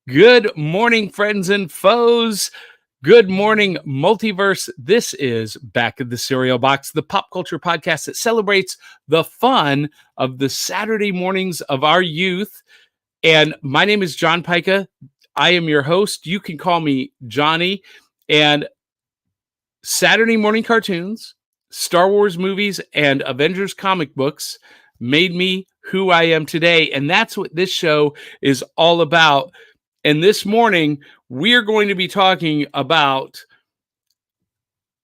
Good morning, friends and foes. Good morning, multiverse. This is Back of the Cereal Box, the pop culture podcast that celebrates the fun of the Saturday mornings of our youth. And my name is John Pyka. I am your host. You can call me Johnny. And Saturday morning cartoons, Star Wars movies, and Avengers comic books made me who I am today. And that's what this show is all about. And this morning, we're going to be talking about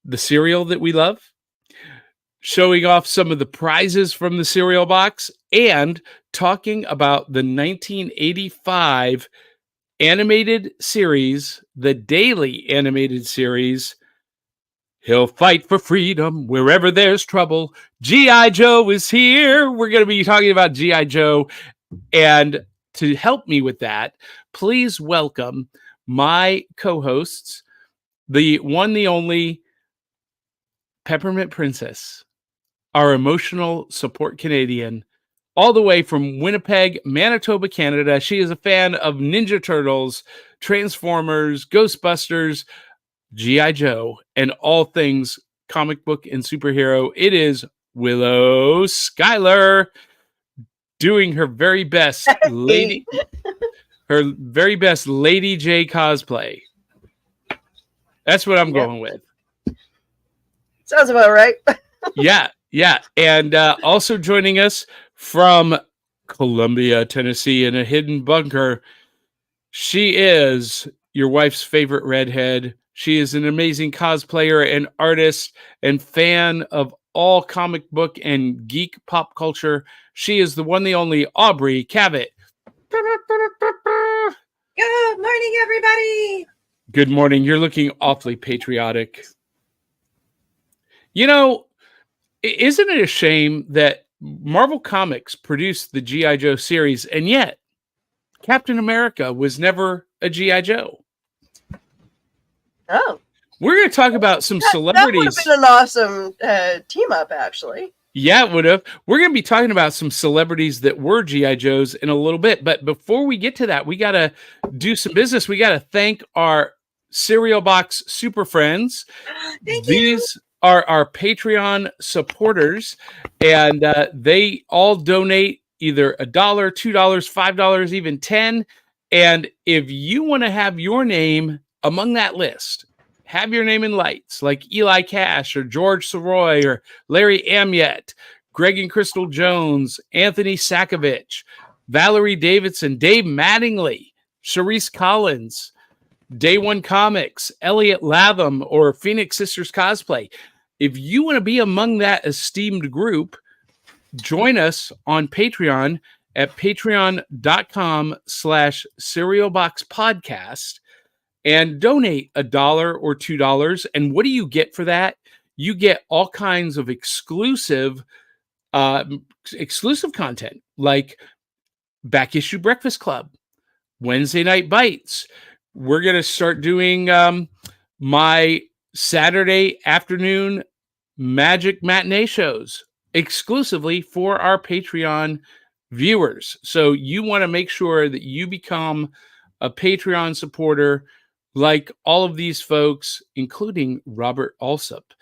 the cereal that we love, showing off some of the prizes from the cereal box, and talking about the 1985 animated series, the daily animated series, He'll Fight for Freedom Wherever There's Trouble. G.I. Joe is here. We're going to be talking about G.I. Joe. And to help me with that, please welcome my co-hosts, the one, the only Peppermint Princess, our emotional support Canadian, all the way from Winnipeg, Manitoba, Canada. She is a fan of Ninja Turtles, Transformers, Ghostbusters, G.I. Joe, and all things comic book and superhero. It is Willow Skylor doing her very best Lady J cosplay. That's what I'm going with. Sounds about right. Yeah. And also joining us from Columbia, Tennessee, in a hidden bunker, she is your wife's favorite redhead. She is an amazing cosplayer and artist and fan of all comic book and geek pop culture. She is the one, the only Aubrey Cavitt. Good morning, everybody. Good morning. You're looking awfully patriotic. You know, isn't it a shame that Marvel Comics produced the G.I. Joe series, and yet Captain America was never a G.I. Joe? Oh. We're going to talk about some celebrities. That would have been an awesome team up, actually. Yeah, it would have. We're going to be talking about some celebrities that were G.I. Joes in a little bit. But before we get to that, we got to do some business. We got to thank our Cereal Box super friends. These are our Patreon supporters, and they all donate either $1, $2, $5, even $10. And if you want to have your name among that list, have your name in lights like Eli Cash or George Soroy or Larry Amiet, Greg and Crystal Jones, Anthony Sakovich, Valerie Davidson, Dave Mattingly, Charisse Collins, Day One Comics, Elliot Latham, or Phoenix Sisters Cosplay. If you want to be among that esteemed group, join us on Patreon at patreon.com/cerealboxpodcast. And donate $1 or $2. And what do you get for that? You get all kinds of exclusive content, like Back Issue Breakfast Club, Wednesday Night Bites. We're going to start doing my Saturday afternoon magic matinee shows exclusively for our Patreon viewers. So you want to make sure that you become a Patreon supporter like all of these folks, including Robert Alsop.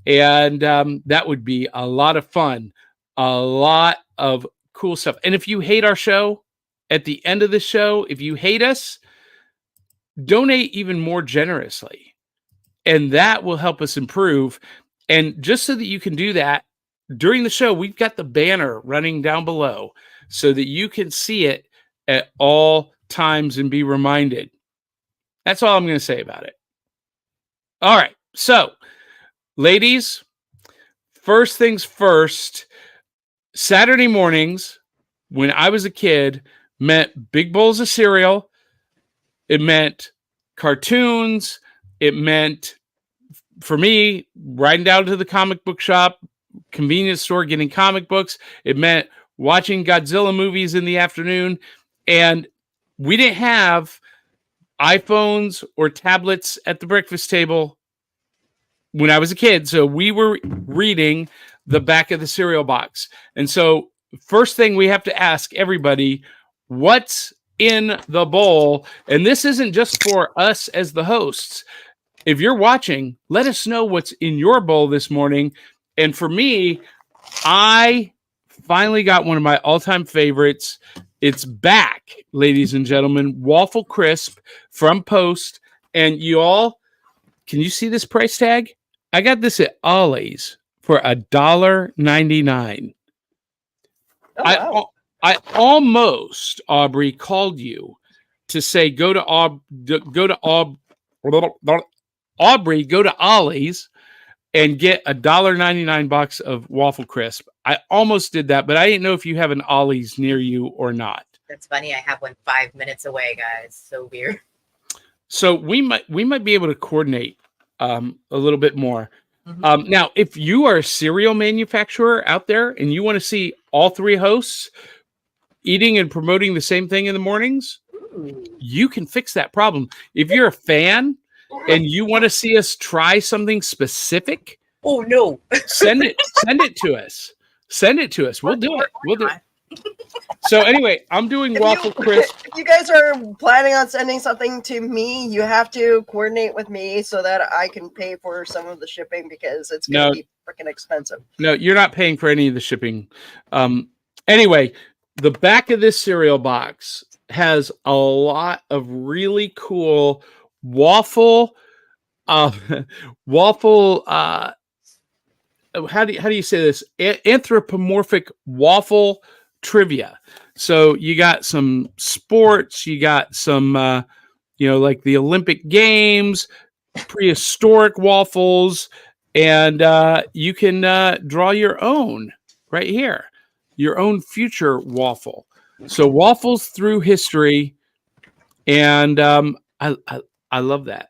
And that would be a lot of fun, a lot of cool stuff. And if you hate our show, at the end of the show, if you hate us, donate even more generously. And that will help us improve. And just so that you can do that, during the show, we've got the banner running down below so that you can see it at all times and be reminded. That's all I'm going to say about it. All right. So, ladies, first things first, Saturday mornings when I was a kid meant big bowls of cereal. It meant cartoons. It meant, for me, riding down to the comic book shop, convenience store, getting comic books. It meant watching Godzilla movies in the afternoon. And we didn't have iPhones or tablets at the breakfast table when I was a kid. So we were reading the back of the cereal box. And so first thing we have to ask everybody, what's in the bowl. And this isn't just for us as the hosts. If you're watching, let us know what's in your bowl this morning. And for me, I finally got one of my all-time favorites. It's back, ladies and gentlemen. Waffle Crisp from Post. And you all, can you see this price tag? I got this at Ollie's for $1.99. Oh, wow. I almost, Aubrey, called you to say go to Aubrey, go to Ollie's and get $1.99 box of Waffle Crisp. I almost did that, but I didn't know if you have an Ollie's near you or not. That's funny. I have one 5 minutes away, guys. So weird. So we might be able to coordinate a little bit more. Mhm. Now, if you are a cereal manufacturer out there and you want to see all three hosts eating and promoting the same thing in the mornings, you can fix that problem. If you're a fan and you want to see us try something specific, Oh no! send it to us. Send it to us. We'll do it. We'll do it. So anyway, I'm doing Waffle Crisp. If you guys are planning on sending something to me, you have to coordinate with me so that I can pay for some of the shipping because it's going to be freaking expensive. No, you're not paying for any of the shipping. Anyway, the back of this cereal box has a lot of really cool waffle. How do you say this? Anthropomorphic waffle trivia. So you got some sports, you got some, like the Olympic Games, prehistoric waffles, and you can draw your own right here, your own future waffle. So waffles through history, and I love that.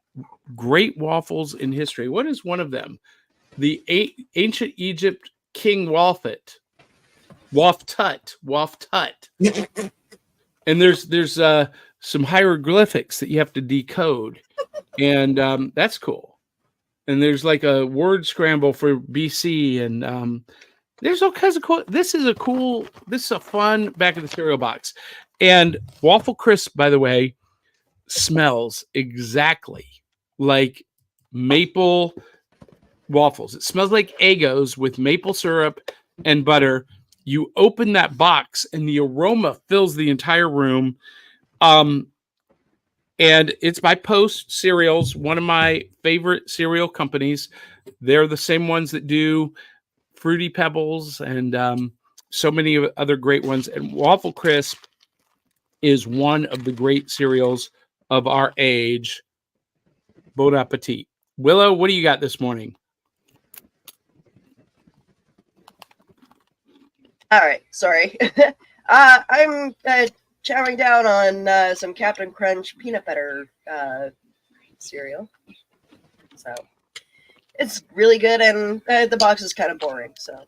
Great waffles in history. What is one of them? The ancient Egypt King Waftut. And there's some hieroglyphics that you have to decode, and that's cool. And there's like a word scramble for BC, and there's all kinds of cool. This is a fun back of the cereal box. And Waffle Crisp, by the way, smells exactly like maple waffles. It smells like Eggos with maple syrup and butter. You open that box and the aroma fills the entire room. And it's by Post Cereals, one of my favorite cereal companies. They're the same ones that do Fruity Pebbles and so many other great ones. And Waffle Crisp is one of the great cereals of our age. Bon appetit. Willow, what do you got this morning? All right, sorry. I'm chowing down on some Captain Crunch peanut butter cereal. So it's really good, and the box is kind of boring. So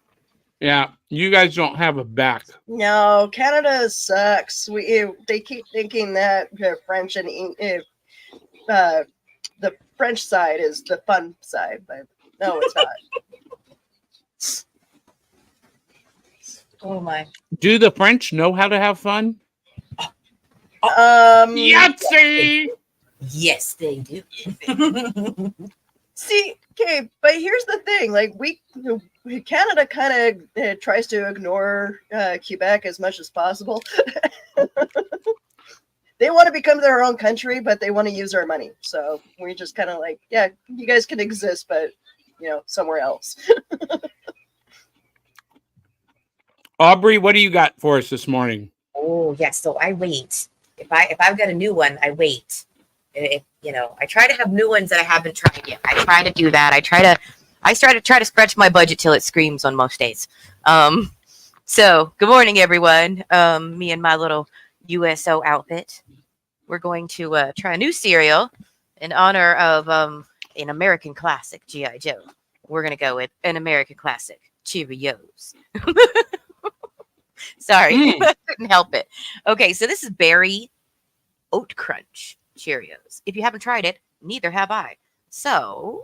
yeah, you guys don't have a back. No, Canada sucks. They keep thinking that French and the French side is the fun side, but no, it's not. Oh my! Do the French know how to have fun? Yahtzee! Yes, they do. See, okay, but here's the thing: like Canada kind of tries to ignore Quebec as much as possible. They want to become their own country, but they want to use our money. So we just kind of like, yeah, you guys can exist, but somewhere else. Aubrey, what do you got for us this morning? Oh yes, so I wait. If I've got a new one, I wait. I try to have new ones that I haven't tried yet. I try to do that. I try to stretch my budget till it screams on most days. So good morning, everyone. Me and my little USO outfit. We're going to try a new cereal in honor of an American classic, G.I. Joe. We're gonna go with an American classic, Cheerios. Sorry, I couldn't help it. Okay, so this is Berry Oat Crunch Cheerios. If you haven't tried it, neither have I. So,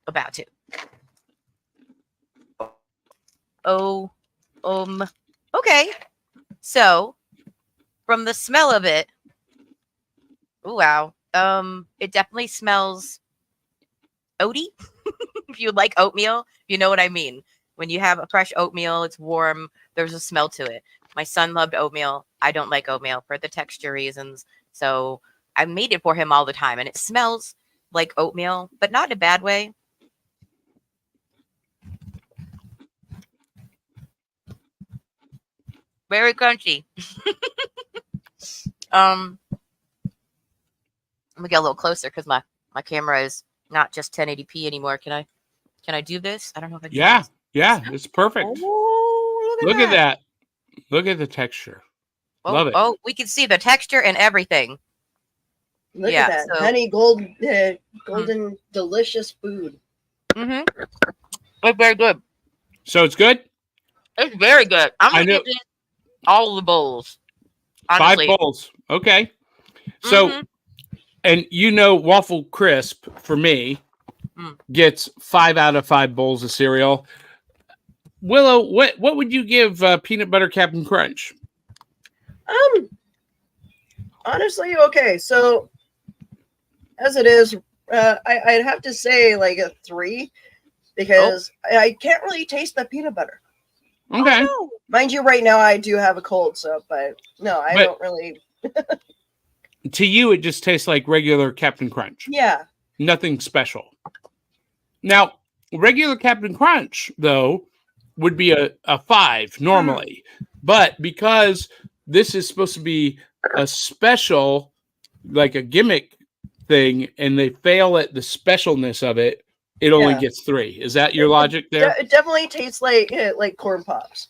about to. Okay. So, from the smell of it, oh wow, it definitely smells oaty. If you like oatmeal, you know what I mean. When you have a fresh oatmeal, it's warm. There's a smell to it. My son loved oatmeal. I don't like oatmeal for the texture reasons. So I made it for him all the time. And it smells like oatmeal, but not in a bad way. Very crunchy. Let me get a little closer because my camera is not just 1080p anymore. Can I do this? I don't know if I can. Yeah, yeah, it's perfect. Oh, Look at that. Look at the texture. Love it. Oh, we can see the texture and everything. Look at that. So, Honey, golden, delicious food. Mm-hmm. It's very good. So it's good? It's very good. I'm going to give this all the bowls. Honestly. 5 bowls. Okay. So, and Waffle Crisp, for me, gets 5 out of 5 bowls of cereal. Willow, what would you give Peanut Butter Captain Crunch? Honestly, okay. So, as it is, I'd have to say like a 3 because I can't really taste the peanut butter. Okay. Oh, no. Mind you, right now I do have a cold, so but don't really. To you, it just tastes like regular Captain Crunch. Yeah. Nothing special. Now, regular Captain Crunch, though, would be a 5 normally. But because this is supposed to be a special, like a gimmick thing, and they fail at the specialness of it, it only gets 3. Is that your logic there? It definitely tastes like corn pops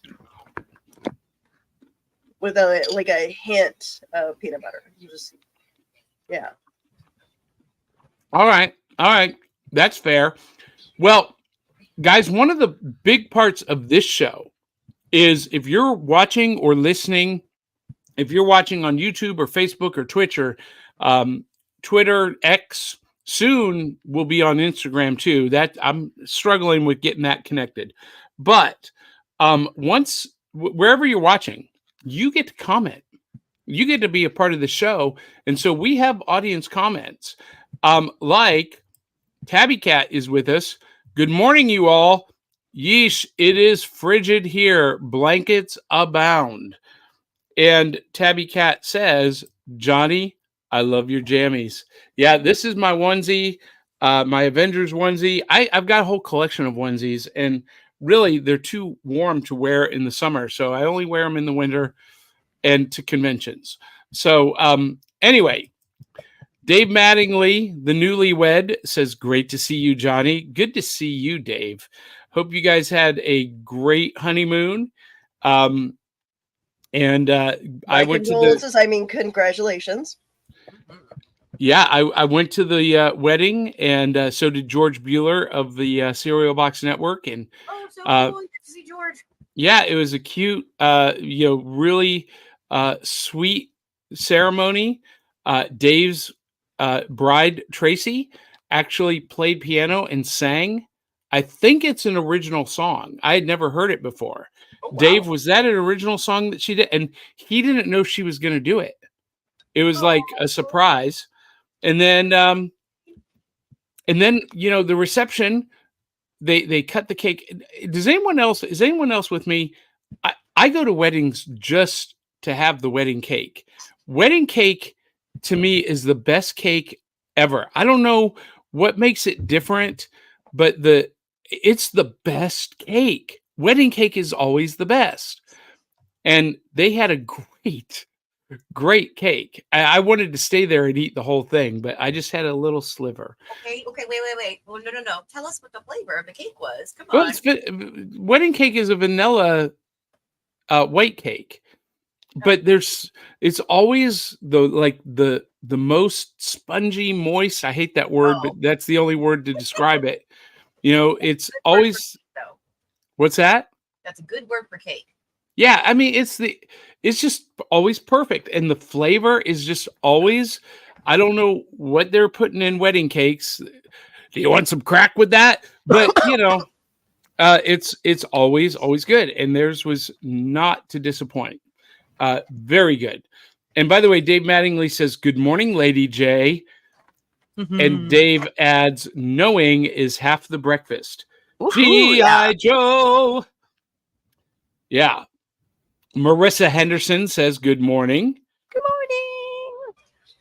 with a hint of peanut butter. All right. That's fair. Well, guys, one of the big parts of this show is if you're watching or listening, if you're watching on YouTube or Facebook or Twitch or Twitter, X, soon we'll be on Instagram too. That I'm struggling with getting that connected. But wherever you're watching, you get to comment. You get to be a part of the show. And so we have audience comments. Like Tabby Cat is with us. Good morning, you all. Yeesh, it is frigid here. Blankets abound. And Tabby Cat says, Johnny, I love your jammies. Yeah, this is my onesie, my Avengers onesie. I've got a whole collection of onesies, and really they're too warm to wear in the summer. So I only wear them in the winter and to conventions. So anyway, Dave Mattingly, the newlywed, says, great to see you, Johnny. Good to see you, Dave. Hope you guys had a great honeymoon. I went to congratulations. Yeah, I went to the wedding, and so did George Bueller of the Cereal Box Network. And so cool. Good to see George. Yeah, it was a cute, really sweet ceremony. Dave's bride, Tracy, actually played piano and sang. I think it's an original song. I had never heard it before. Oh, wow. Dave, was that an original song that she did? And he didn't know she was going to do it. It was like a surprise. And then, the reception, they cut the cake. Is anyone else with me? I go to weddings just to have the wedding cake. Wedding cake to me is the best cake ever. I don't know what makes it different, but it's the best cake. Wedding cake is always the best. And they had a great cake. I wanted to stay there and eat the whole thing, but I just had a little sliver. Okay, wait. Well, no. Tell us what the flavor of the cake was. Come on. Wedding cake is a vanilla white cake, but it's always the most spongy, moist. I hate that word, but that's the only word to describe it. It's always. What's that? That's a good word for cake. Yeah, I mean it's just always perfect, and the flavor is just always. I don't know what they're putting in wedding cakes. Do you want some crack with that? But it's always good, and theirs was not to disappoint. Very good. And by the way, Dave Mattingly says, "Good morning, Lady J." And Dave adds, "Knowing is half the breakfast." G.I. Joe. Yeah. Marissa Henderson says, "Good morning." Good morning.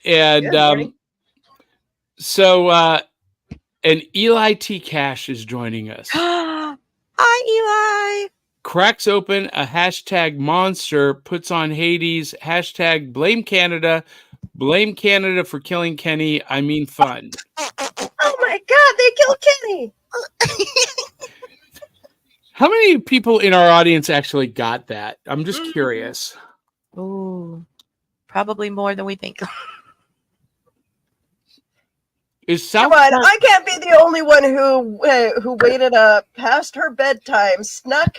And Good morning. And Eli T. Cash is joining us. Hi, Eli. Cracks open a hashtag monster, puts on Hades, hashtag blame Canada for killing Kenny. I mean fun. Oh my God, they killed Kenny. How many people in our audience actually got that? I'm just curious. Ooh, probably more than we think. Is South Come on, Park- I can't be the only one who waited past her bedtime, snuck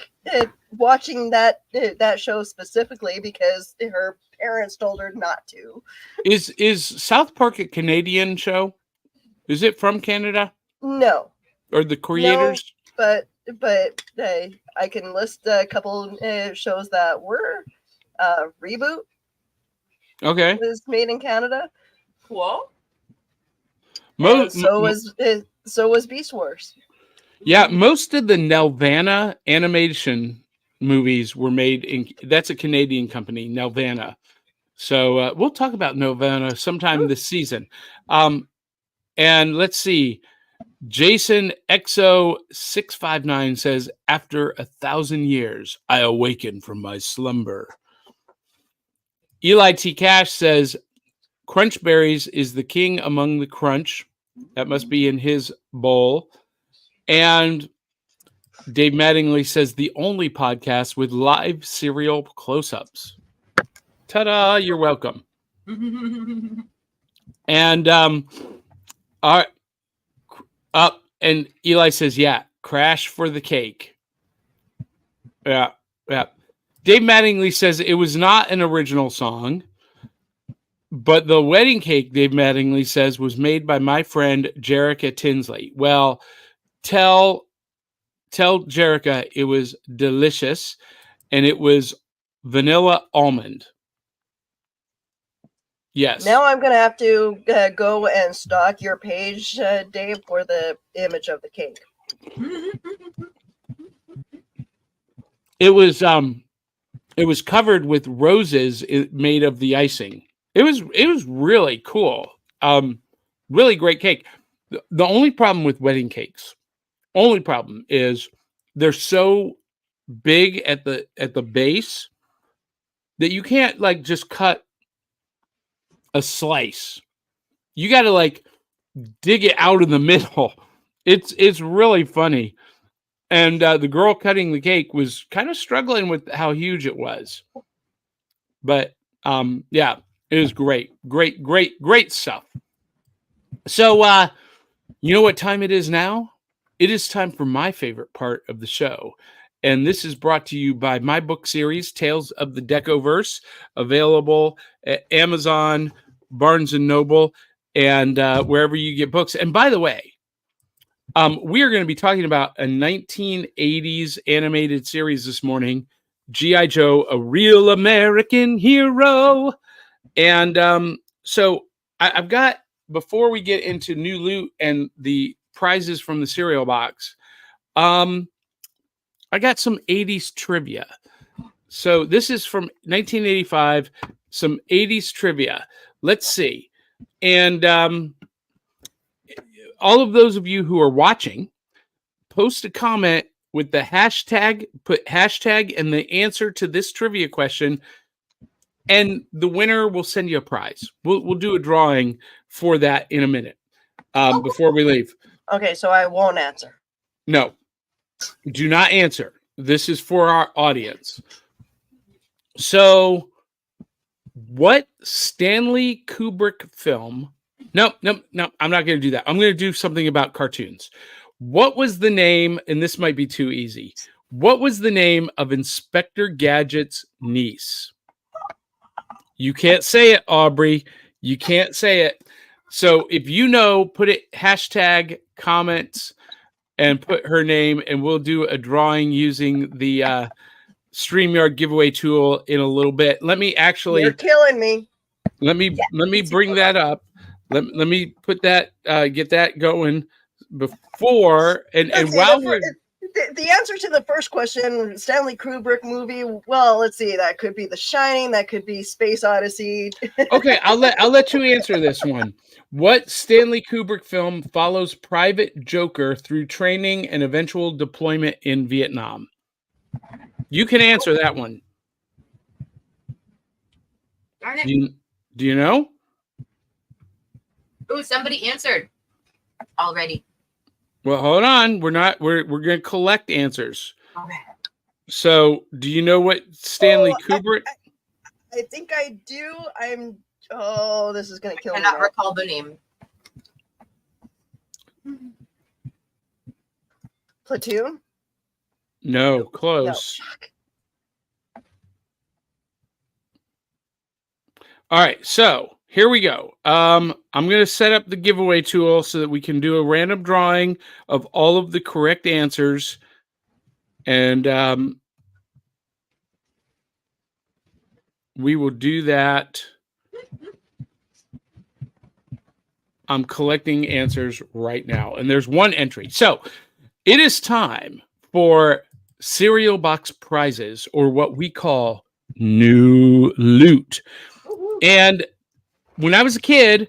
watching that show specifically because her parents told her not to. is South Park a Canadian show? Is it from Canada No, or the creators? but I can list a couple shows that were Reboot Okay. was made in Canada. Cool. So was Beast Wars. Yeah, most of the Nelvana animation movies were made in. That's a Canadian company, Nelvana. So we'll talk about Nelvana sometime this season. And let's see. Jason XO659 says, "After 1,000 years, I awaken from my slumber." Eli T. Cash says, "Crunch berries is the king among the crunch." That must be in his bowl. And Dave Mattingly says, "The only podcast with live cereal close-ups." Ta-da! You're welcome. And and Eli says, "Yeah, crash for the cake." Yeah. Dave Mattingly says it was not an original song, but the wedding cake, Dave Mattingly says, was made by my friend Jerica Tinsley. Well, tell Jerica it was delicious, and it was vanilla almond. Yes. Now I'm gonna have to go and stalk your page, Dave, for the image of the cake. It was covered with roses made of the icing. It was really cool. Really great cake. The only problem with wedding cakes, is they're so big at the base that you can't like just cut a slice. You got to like dig it out in the middle. It's really funny. And the girl cutting the cake was kind of struggling with how huge it was. But yeah, it was great. Great stuff. So you know what time it is now? It is time for my favorite part of the show. And this is brought to you by my book series, Tales of the Decoverse, available at Amazon, Barnes & Noble, and wherever you get books. And by the way, we are going to be talking about a 1980s animated series this morning, G.I. Joe, A Real American Hero. And so I've got, before we get into new loot and the prizes from the cereal box, I got some 80s trivia. So this is from 1985, some 80s trivia. Let's see. And all of those of you who are watching, post a comment with the hashtag, put hashtag and the answer to this trivia question, and the winner will send you a prize. We'll do a drawing for that in a minute before we leave. Okay, so I won't answer. No, do not answer. This is for our audience. So, what Stanley Kubrick film? No, I'm not going to do that. I'm going to do something about cartoons. What was the name, and this might be too easy. What was the name of Inspector Gadget's niece? You can't say it, Aubrey. You can't say it. So if you know, put it hashtag comments and put her name, and we'll do a drawing using the StreamYard giveaway tool in a little bit. Let me actually You're killing me. let me bring that up. Let me put that get that going before and Let's see, while we're the answer to the first question, Stanley Kubrick movie. Well, let's see. That could be The Shining. That could be Space Odyssey. okay, I'll let you answer this one. What Stanley Kubrick film follows Private Joker through training and eventual deployment in Vietnam? You can answer that one. Darn it. Do you know? Ooh, somebody answered already. Well, hold on. We're going to collect answers. Okay. So, do you know what Stanley Kubrick? I think I do. This is going to kill me. I cannot now. recall the name. Platoon? No, close. No. All right, so here we go. I'm going to set up the giveaway tool so that we can do a random drawing of all of the correct answers. And we will do that. I'm collecting answers right now. And there's one entry. So it is time for cereal box prizes, or what we call new loot. And when I was a kid,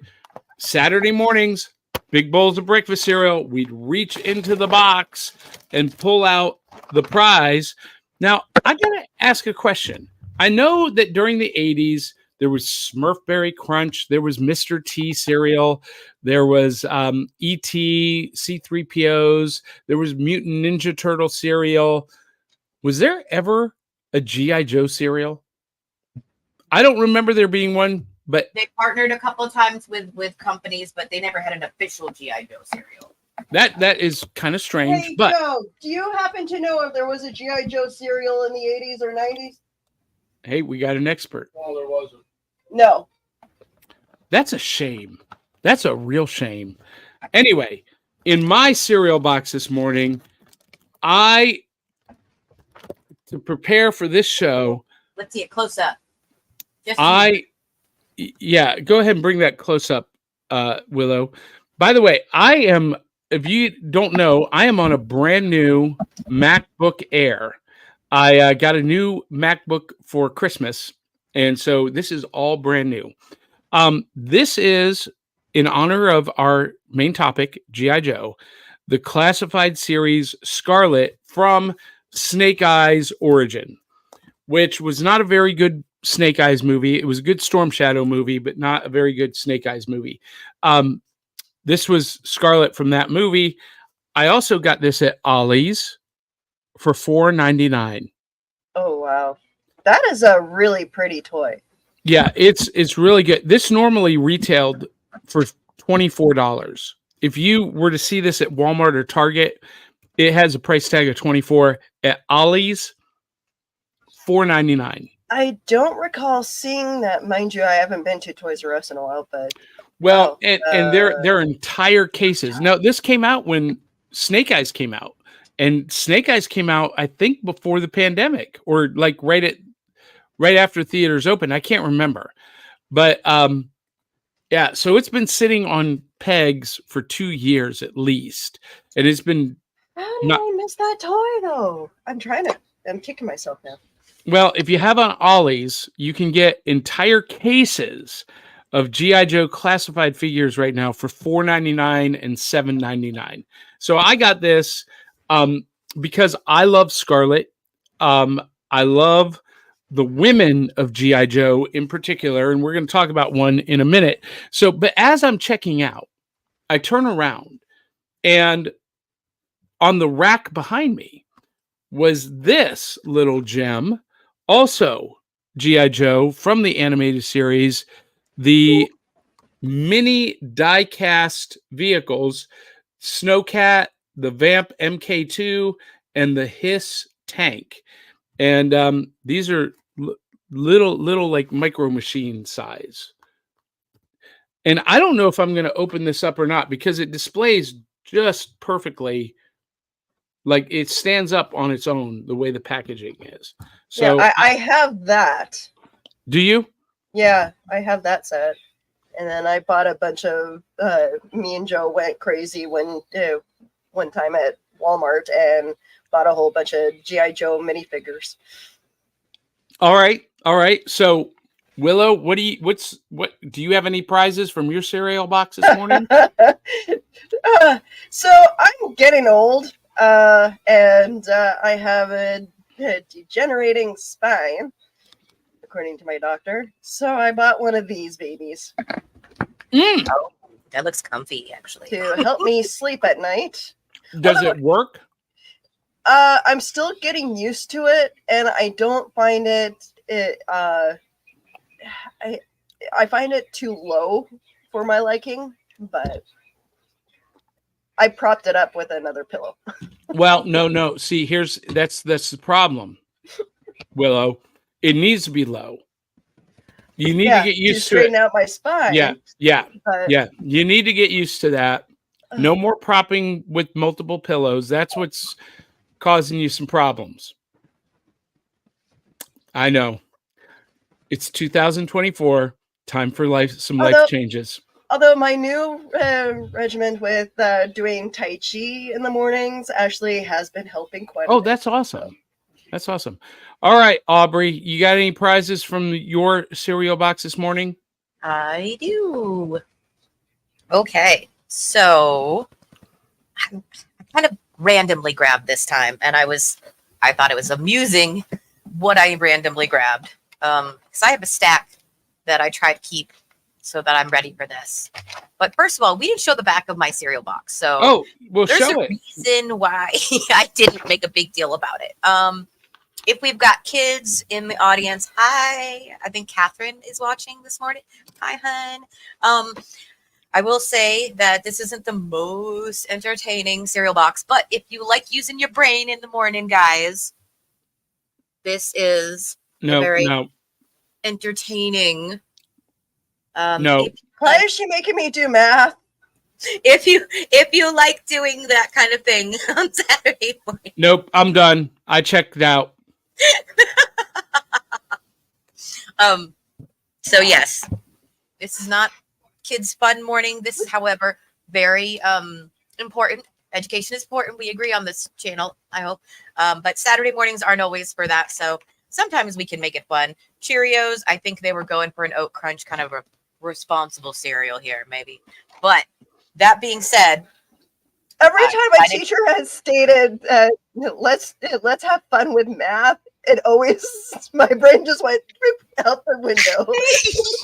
Saturday mornings, big bowls of breakfast cereal, we'd reach into the box and pull out the prize. Now, I got to ask a question. I know that during the 80s, there was Smurfberry Crunch, there was Mr. T cereal, there was E.T., C-3POs, there was Mutant Ninja Turtle cereal. Was there ever a G.I. Joe cereal? I don't remember there being one, but They partnered a couple of times with companies, but they never had an official G.I. Joe cereal. that is kind of strange. Hey, but Joe, do you happen to know if there was a G.I. Joe cereal in the 80s or 90s? hey, we got an expert. No, there wasn't. No. That's a shame. That's a real shame. Anyway, in my cereal box this morning, to prepare for this show, Let's see it close up. Just yeah, go ahead and bring that close up, Willow. By the way, if you don't know, I am on a brand new MacBook Air. I got a new MacBook for Christmas, and so this is all brand new. This is in honor of our main topic, G.I. Joe, the classified series Scarlet from Snake Eyes Origin, which was not a very good Snake Eyes movie. It was a good Storm Shadow movie, but not a very good Snake Eyes movie. This was Scarlet from that movie. I also got this at Ollie's for $4.99. Oh, wow. That is a really pretty toy. Yeah, it's really good. This normally retailed for $24. If you were to see this at Walmart or Target, it has a price tag of $24. At Ollie's, $4.99. I don't recall seeing that. Mind you, I haven't been to Toys R Us in a while, but Well, and their entire cases. Now, this came out when Snake Eyes came out, and Snake Eyes came out, I think, before the pandemic, or like right after theaters opened. I can't remember, but yeah. So it's been sitting on pegs for 2 years at least, and it's been. how did I miss that toy though? I'm kicking myself now. Well, if you have on Ollie's, you can get entire cases of G.I. Joe classified figures right now for $4.99 and $7.99. So I got this because I love Scarlet. I love the women of G.I. Joe in particular, and we're going to talk about one in a minute. So, but as I'm checking out, I turn around, and on the rack behind me was this little gem, also G.I. Joe from the animated series, the mini die-cast vehicles, Snowcat, the Vamp MK2, and the Hiss tank. And these are little like micro machine size. And I don't know if I'm going to open this up or not because it displays just perfectly Like it stands up on its own the way the packaging is. So yeah, I have that. do you? Yeah, I have that set. And then I bought a bunch of. Me and Joe went crazy one time at Walmart and bought a whole bunch of GI Joe minifigures. All right. So Willow, what do you have any prizes from your cereal box this morning? So I'm getting old, and I have a degenerating spine, according to my doctor. So I bought one of these babies Oh, that looks comfy, actually. to help me sleep at night. Does it work? I'm still getting used to it, and I don't find I find it too low for my liking, but I propped it up with another pillow. Well, no. See, that's the problem, Willow. It needs to be low. You need to get used to it. Straighten out my spine. Yeah. But You need to get used to that. No more propping with multiple pillows. That's what's causing you some problems. I know. It's 2024. Time for life changes. Although my new regimen with doing Tai Chi in the mornings actually has been helping quite a bit. That's awesome. That's awesome. All right, Aubrey, you got any prizes from your cereal box this morning? I do. Okay, so I kind of randomly grabbed this time, and I thought it was amusing what I randomly grabbed. Because I have a stack that I try to keep so that I'm ready for this. But first of all, we didn't show the back of my cereal box, so we'll there's show a it. reason why I didn't make a big deal about it. If we've got kids in the audience, I think Catherine is watching this morning. Hi, hun. I will say that this isn't the most entertaining cereal box, but if you like using your brain in the morning, guys, this is very entertaining. No. Why is she making me do math? If you like doing that kind of thing on Saturday morning. Nope, I'm done. I checked out. So yes, this is not kids' fun morning. This is, however, very important. Education is important. We agree on this channel, I hope. But Saturday mornings aren't always for that. So sometimes we can make it fun. Cheerios, I think they were going for an oat crunch, kind of a responsible cereal here, maybe. But that being said, every time my teacher has stated, let's have fun with math, it always, my brain just went out the window.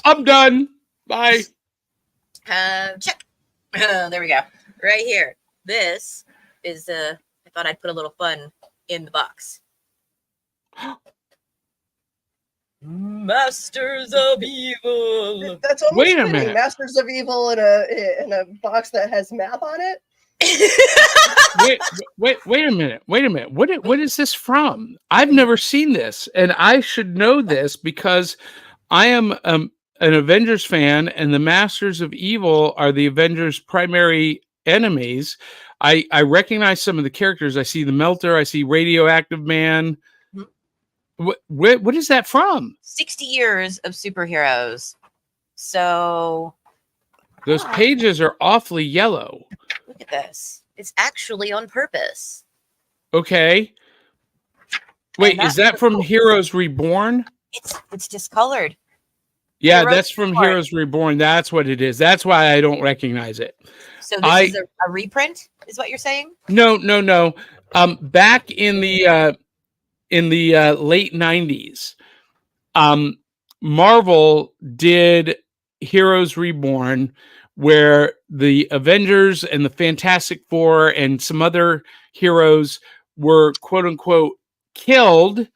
I'm done. Bye. Check. There we go. Right here. This is I thought I'd put a little fun in the box. Masters of Evil. That's almost Wait a fitting. minute. Masters of Evil in a box that has math on it. Wait a minute. What is this from? I've never seen this, and I should know this because I am an Avengers fan, and the Masters of Evil are the Avengers' primary enemies. I recognize some of the characters. I see the Melter. I see Radioactive Man. What is that from? 60 years of superheroes. So those pages are awfully yellow. Look at this. It's actually on purpose. Okay. Wait, is that from Heroes Reborn? It's discolored. Yeah, Heroes that's from Reborn. Heroes Reborn. That's what it is. That's why I don't recognize it. So this is a reprint, is what you're saying? No. Back in the late 90s, Marvel did Heroes Reborn, where the Avengers and the Fantastic Four and some other heroes were quote unquote killed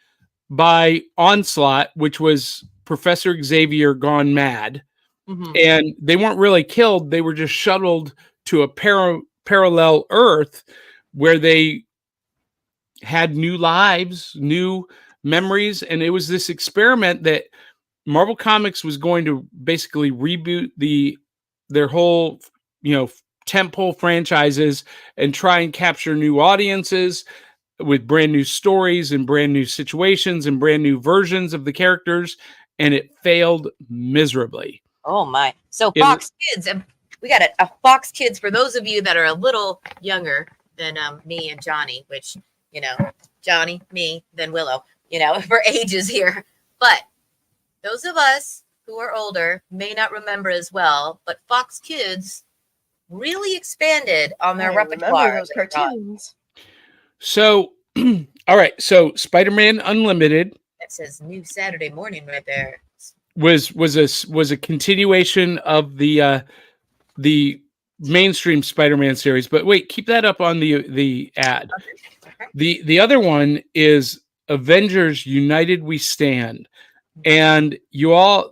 by Onslaught, which was Professor Xavier gone mad. Mm-hmm. And they weren't really killed. They were just shuttled to a parallel Earth where they had new lives, new memories. And it was this experiment that Marvel Comics was going to basically reboot their whole, tentpole franchises and try and capture new audiences with brand new stories and brand new situations and brand new versions of the characters, and it failed miserably. Oh my. So Fox Kids, we got a Fox Kids for those of you that are a little younger than me and Johnny, which, Johnny, me, then Willow, for ages here. But those of us who are older may not remember as well, but Fox Kids really expanded on their repertoire. Remember those cartoons. So, all right. So Spider-Man Unlimited. That says New Saturday Morning right there. Was a continuation of the mainstream Spider-Man series. But wait, keep that up on the ad. Okay. The other one is Avengers United We Stand. And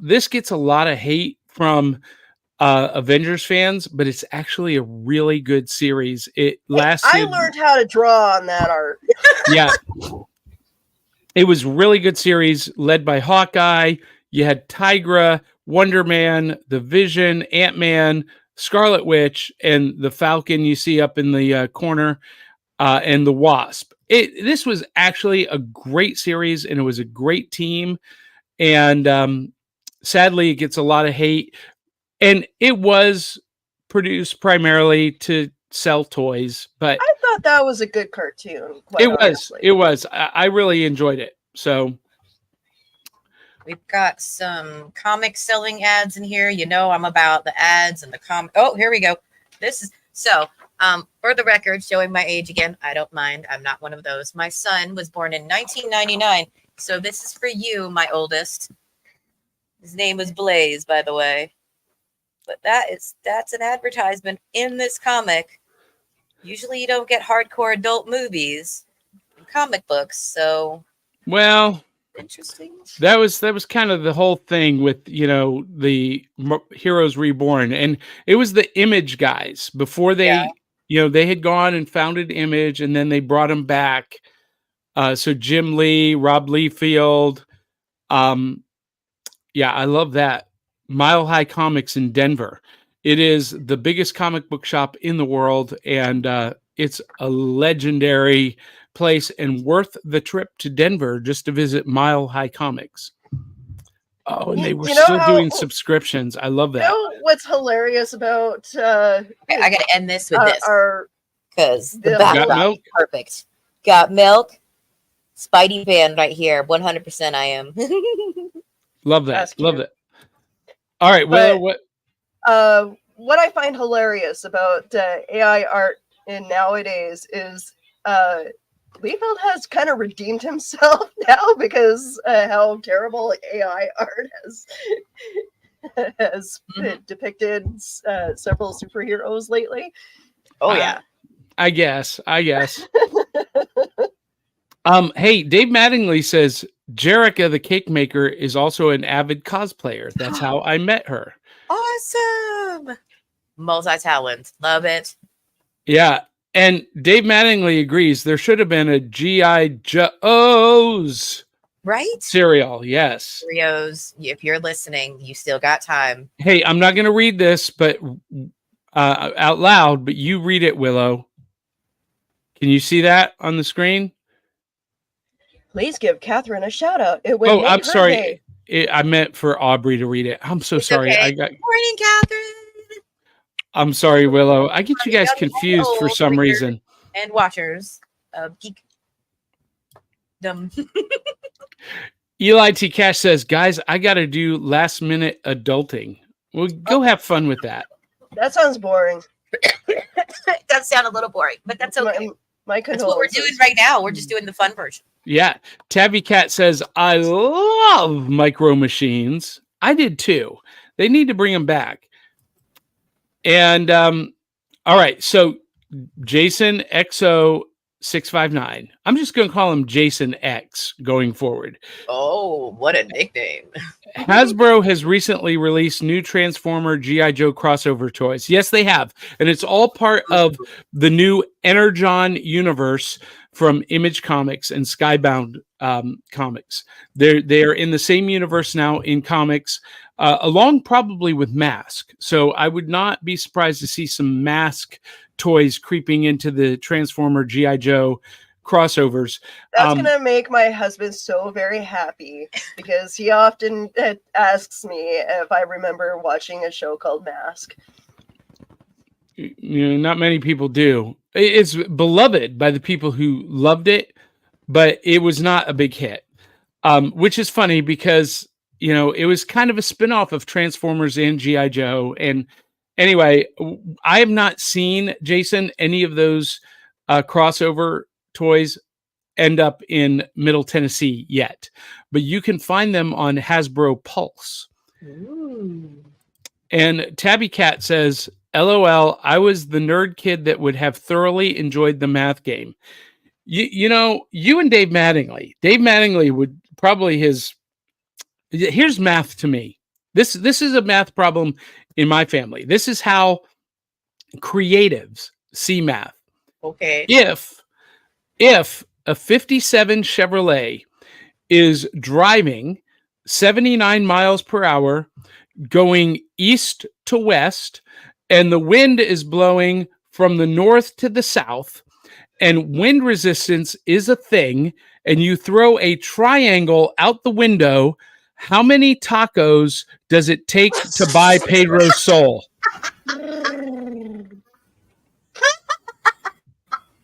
this gets a lot of hate from Avengers fans, but it's actually a really good series. It lasted. I learned how to draw on that art. Yeah. It was a really good series led by Hawkeye. You had Tigra, Wonder Man, the Vision, Ant-Man, Scarlet Witch, and the Falcon you see up in the corner, and the Wasp. This was actually a great series, and it was a great team. And sadly, it gets a lot of hate. And it was produced primarily to sell toys, but I thought that was a good cartoon. It was. I really enjoyed it. So we've got some comic selling ads in here. I'm about the ads and the comic. Oh, here we go. This is for the record, showing my age again. I don't mind. I'm not one of those. My son was born in 1999. So this is for you, my oldest. His name was Blaze, by the way. But that's an advertisement in this comic. Usually you don't get hardcore adult movies in comic books, so interesting. That was kind of the whole thing with the Heroes Reborn, and it was the Image guys before they they had gone and founded Image, and then they brought them back. So Jim Lee, Rob Liefeld, I love that. Mile High Comics in Denver. It is the biggest comic book shop in the world, and it's a legendary place and worth the trip to Denver just to visit Mile High Comics. Oh, and they were still doing subscriptions. I love that. What's hilarious about I got to end this with this because the Got background Milk? is perfect. Got Milk, Spidey fan right here. 100% I am. Love that. That's Love cute. that. All right. Well, what I find hilarious about AI art in nowadays is Liefeld has kind of redeemed himself now because how terrible AI art has depicted several superheroes lately. Oh yeah. I guess. Hey, Dave Mattingly says Jerica the cake maker is also an avid cosplayer. That's how I met her. Awesome. Multi-talent. Love it. Yeah. And Dave Mattingly agrees there should have been a G.I. Joe's Right? cereal. Yes. Rios, if you're listening, you still got time. Hey, I'm not going to read this, but out loud, but you read it, Willow. Can you see that on the screen? Please give Catherine a shout out. It would make I'm her sorry. day. I meant for Aubrey to read it. I'm so It's sorry. okay. Morning, Catherine. I'm sorry, Willow. I get you guys confused for some reason. And watchers of Geekdom. Eli T. Cash says, guys, I got to do last minute adulting. Well, go have fun with that. That sounds boring. It does sound a little boring, but that's okay. My That's what we're doing right now. We're just doing the fun version. Yeah. Tabby Cat says, I love Micro Machines. I did too. They need to bring them back. And all right. So Jason XO659. I'm just going to call him Jason X going forward. Oh, what a nickname. Hasbro has recently released new Transformer G.I. Joe crossover toys. Yes, they have. And it's all part of the new Energon universe from Image Comics and Skybound Comics. They're in the same universe now in comics. along probably with Mask. So I would not be surprised to see some Mask toys creeping into the Transformer G.I. Joe crossovers. That's gonna make my husband so very happy because he often asks me if I remember watching a show called Mask. Not many people do. It's beloved by the people who loved it, but it was not a big hit, which is funny because it was kind of a spinoff of Transformers and G.I. Joe. And anyway, I have not seen, Jason, any of those crossover toys end up in Middle Tennessee yet, but you can find them on Hasbro Pulse. Ooh. And Tabby Cat says, LOL, I was the nerd kid that would have thoroughly enjoyed the math game. You and Dave Mattingly. Dave Mattingly would probably here's math to me. This is a math problem in my family. This is how creatives see math. Okay. If a 57 Chevrolet is driving 79 miles per hour going east to west, and the wind is blowing from the north to the south, and wind resistance is a thing, and you throw a triangle out the window, how many tacos does it take to buy Pedro's soul?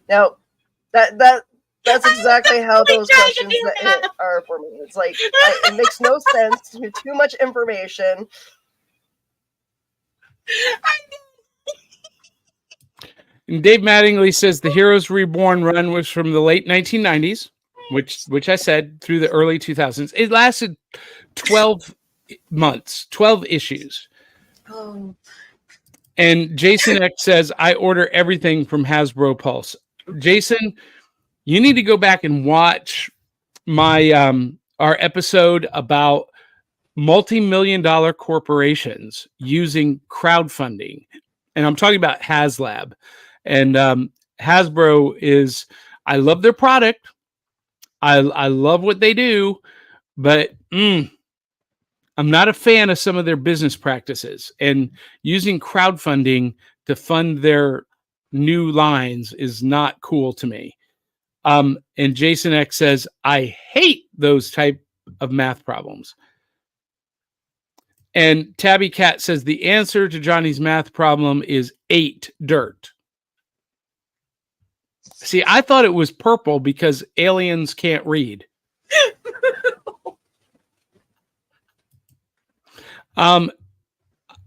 Now, that's exactly how those questions are for me. It's like it makes no sense. Too much information. And Dave Mattingly says the Heroes Reborn run was from the late 1990s, which I said through the early 2000s. It lasted 12 months, 12 issues. Oh. And Jason X says, I order everything from Hasbro Pulse. Jason, you need to go back and watch my our episode about multi-million-dollar corporations using crowdfunding. And I'm talking about HasLab. And Hasbro is, I love their product. I love what they do, but I'm not a fan of some of their business practices. And using crowdfunding to fund their new lines is not cool to me. And Jason X says, I hate those type of math problems. And Tabby Cat says the answer to Johnny's math problem is 8 dirt. See, I thought it was purple because aliens can't read. I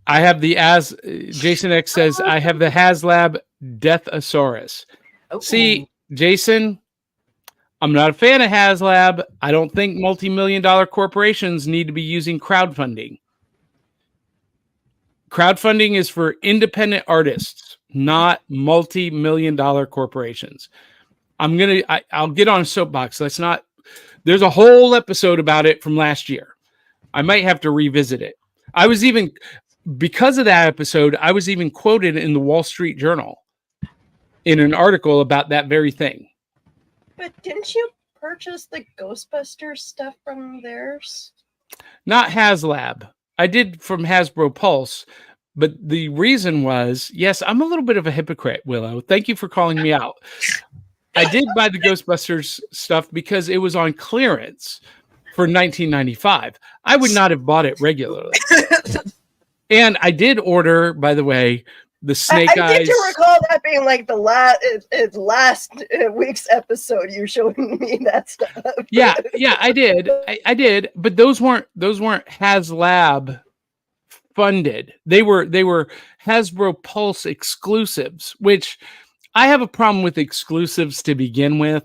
have Jason X says, I have the HasLab Deathosaurus. Oh. See, Jason, I'm not a fan of HasLab. I don't think multi-million-dollar corporations need to be using crowdfunding. Crowdfunding is for independent artists, not multi-million-dollar corporations. I'll get on a soapbox. There's a whole episode about it from last year. I might have to revisit it. Because of that episode, I was even quoted in the Wall Street Journal in an article about that very thing. But didn't you purchase the Ghostbusters stuff from theirs? Not HasLab. I did from Hasbro Pulse, but the reason was, yes, I'm a little bit of a hypocrite, Willow. Thank you for calling me out. I did buy the Ghostbusters stuff because it was on clearance for $19.95. I would not have bought it regularly. And I did order, by the way, the Snake Eyes. I did recall that being like the last week's episode. You showed me that stuff. Yeah, I did. I did, but those weren't HasLab funded. They were Hasbro Pulse exclusives, which I have a problem with exclusives to begin with.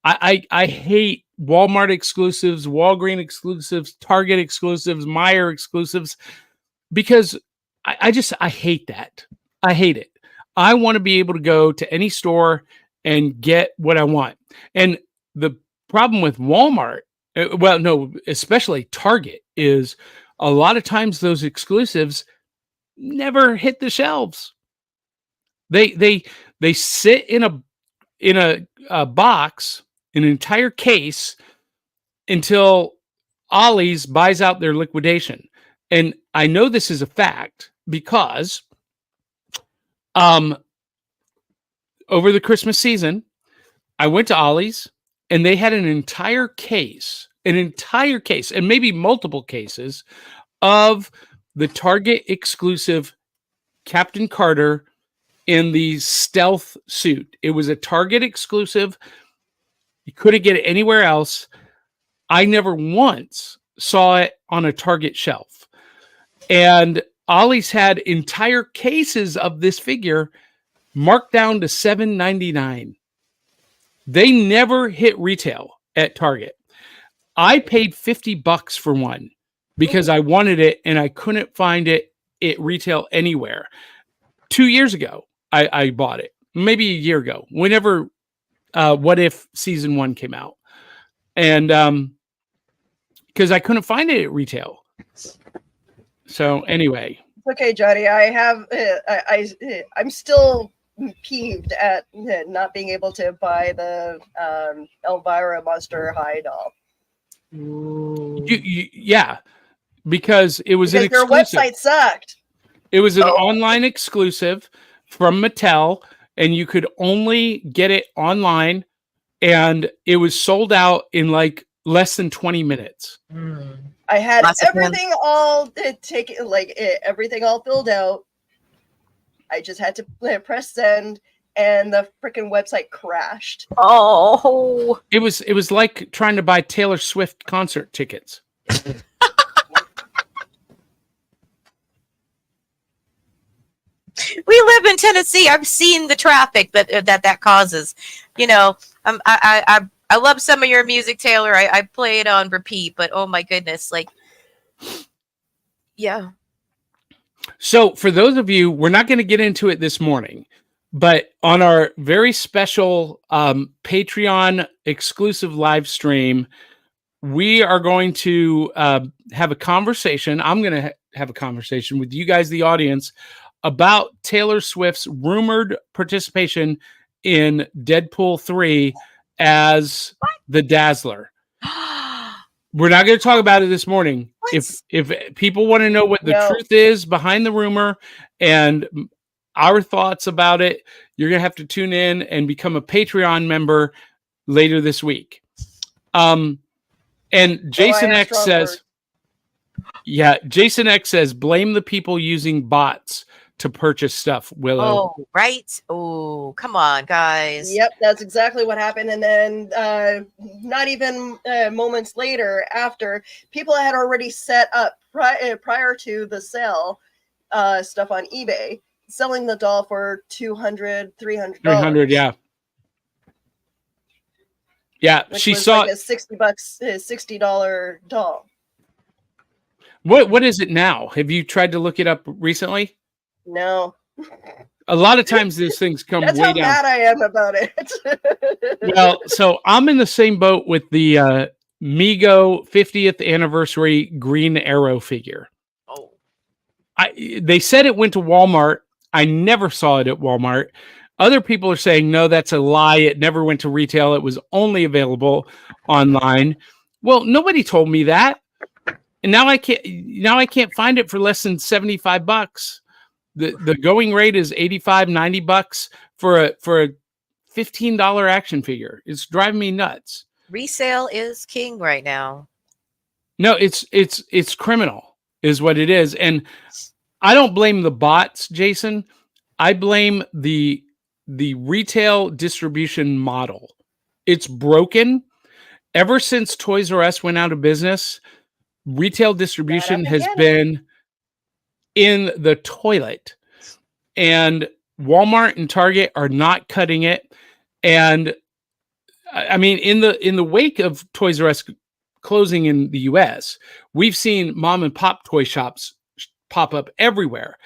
I hate Walmart exclusives, Walgreens exclusives, Target exclusives, Meijer exclusives, because I hate that. I hate it. I want to be able to go to any store and get what I want. And the problem with Walmart, especially Target, is a lot of times those exclusives never hit the shelves. They sit in a box, an entire case, until Ollie's buys out their liquidation. And I know this is a fact because over the Christmas season, I went to Ollie's and they had an entire case, and maybe multiple cases of the Target exclusive Captain Carter in the stealth suit. It was a Target exclusive. You couldn't get it anywhere else. I never once saw it on a Target shelf. And Ollie's had entire cases of this figure marked down to $7.99. They never hit retail at Target. I paid $50 for one because I wanted it and I couldn't find it at retail anywhere. 2 years ago, I bought it. Maybe a year ago, whenever What If season 1 came out. And because I couldn't find it at retail. So anyway. Okay, Johnny, I'm still peeved at not being able to buy the Elvira Monster High doll. Yeah, because it was an exclusive. Your website sucked. It was an online exclusive from Mattel, and you could only get it online, and it was sold out in like less than 20 minutes. I had everything all everything all filled out. I just had to press send, and the freaking website crashed. Oh, it was like trying to buy Taylor Swift concert tickets. We live in Tennessee. I've seen the traffic that causes. You know, I love some of your music, Taylor. I play it on repeat, but oh my goodness, like, yeah. So for those of you, we're not going to get into it this morning, but on our very special Patreon exclusive live stream, we are going to have a conversation. I'm going to have a conversation with you guys, the audience, about Taylor Swift's rumored participation in Deadpool 3 as the Dazzler. We're not going to talk about it this morning. What? If people want to know what the truth is behind the rumor and our thoughts about it, you're going to have to tune in and become a Patreon member later this week. And Jason X says, Jason X says, blame the people using bots to purchase stuff, Willow. Oh, right. Oh, come on, guys. Yep, that's exactly what happened. And then not even moments later, after, people had already set up prior to the sale stuff on eBay, selling the doll for $200, $300. $300, yeah. Yeah, which she was saw like a $60 doll. What is it now? Have you tried to look it up recently? No. A lot of times these things come That's way how down. mad I am about it. Well, so I'm in the same boat with the Mego 50th anniversary Green Arrow figure. Oh. They said it went to Walmart. I never saw it at Walmart. Other people are saying, no, that's a lie. It never went to retail. It was only available online. Well, nobody told me that. And now I can't find it for less than $75. The going rate is $85, $90 for a $15 action figure. It's driving me nuts. Resale is king right now. No, it's criminal is what it is. And I don't blame the bots, Jason. I blame the retail distribution model. It's broken. Ever since Toys R Us went out of business, retail distribution has been in the toilet, and Walmart and Target are not cutting it. And I mean, in the wake of Toys R Us closing in the US, we've seen mom and pop toy shops pop up everywhere,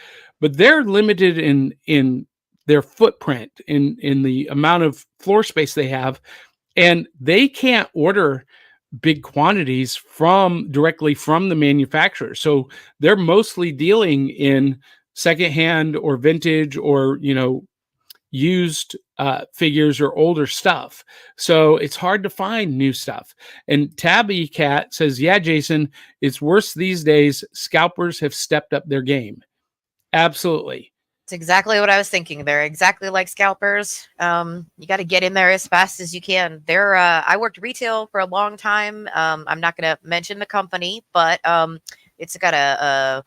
but they're limited in their footprint, in the amount of floor space they have, and they can't order big quantities directly from the manufacturer. So they're mostly dealing in secondhand or vintage or, used figures or older stuff. So it's hard to find new stuff. And Tabby Cat says, yeah, Jason, it's worse these days. Scalpers have stepped up their game. Absolutely. It's exactly what I was thinking. They're exactly like scalpers. You got to get in there as fast as you can. I worked retail for a long time. I'm not going to mention the company, but it's got a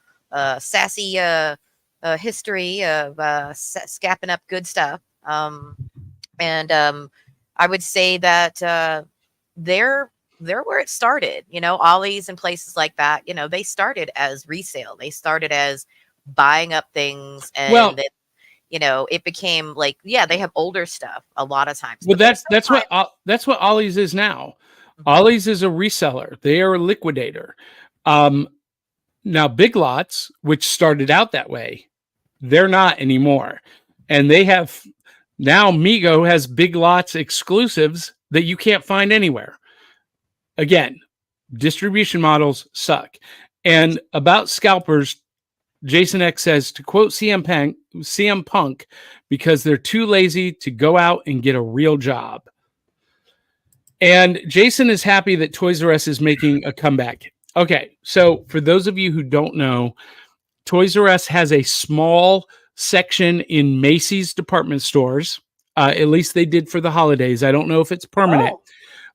sassy history of scapping up good stuff. And I would say that they're where it started. Ollie's and places like that. They started as resale. They started as buying up things, and then, it became like, they have older stuff a lot of times. Well, that's what Ollie's is now. Mm-hmm. Ollie's is a reseller. They are a liquidator. Now Big Lots, which started out that way, they're not anymore. And they have now, Mego has Big Lots exclusives that you can't find anywhere. Again, distribution models suck. And about scalpers, Jason X says, to quote CM Punk, because they're too lazy to go out and get a real job. And Jason is happy that Toys R Us is making a comeback. Okay, so for those of you who don't know, Toys R Us has a small section in Macy's department stores. At least they did for the holidays. I don't know if it's permanent,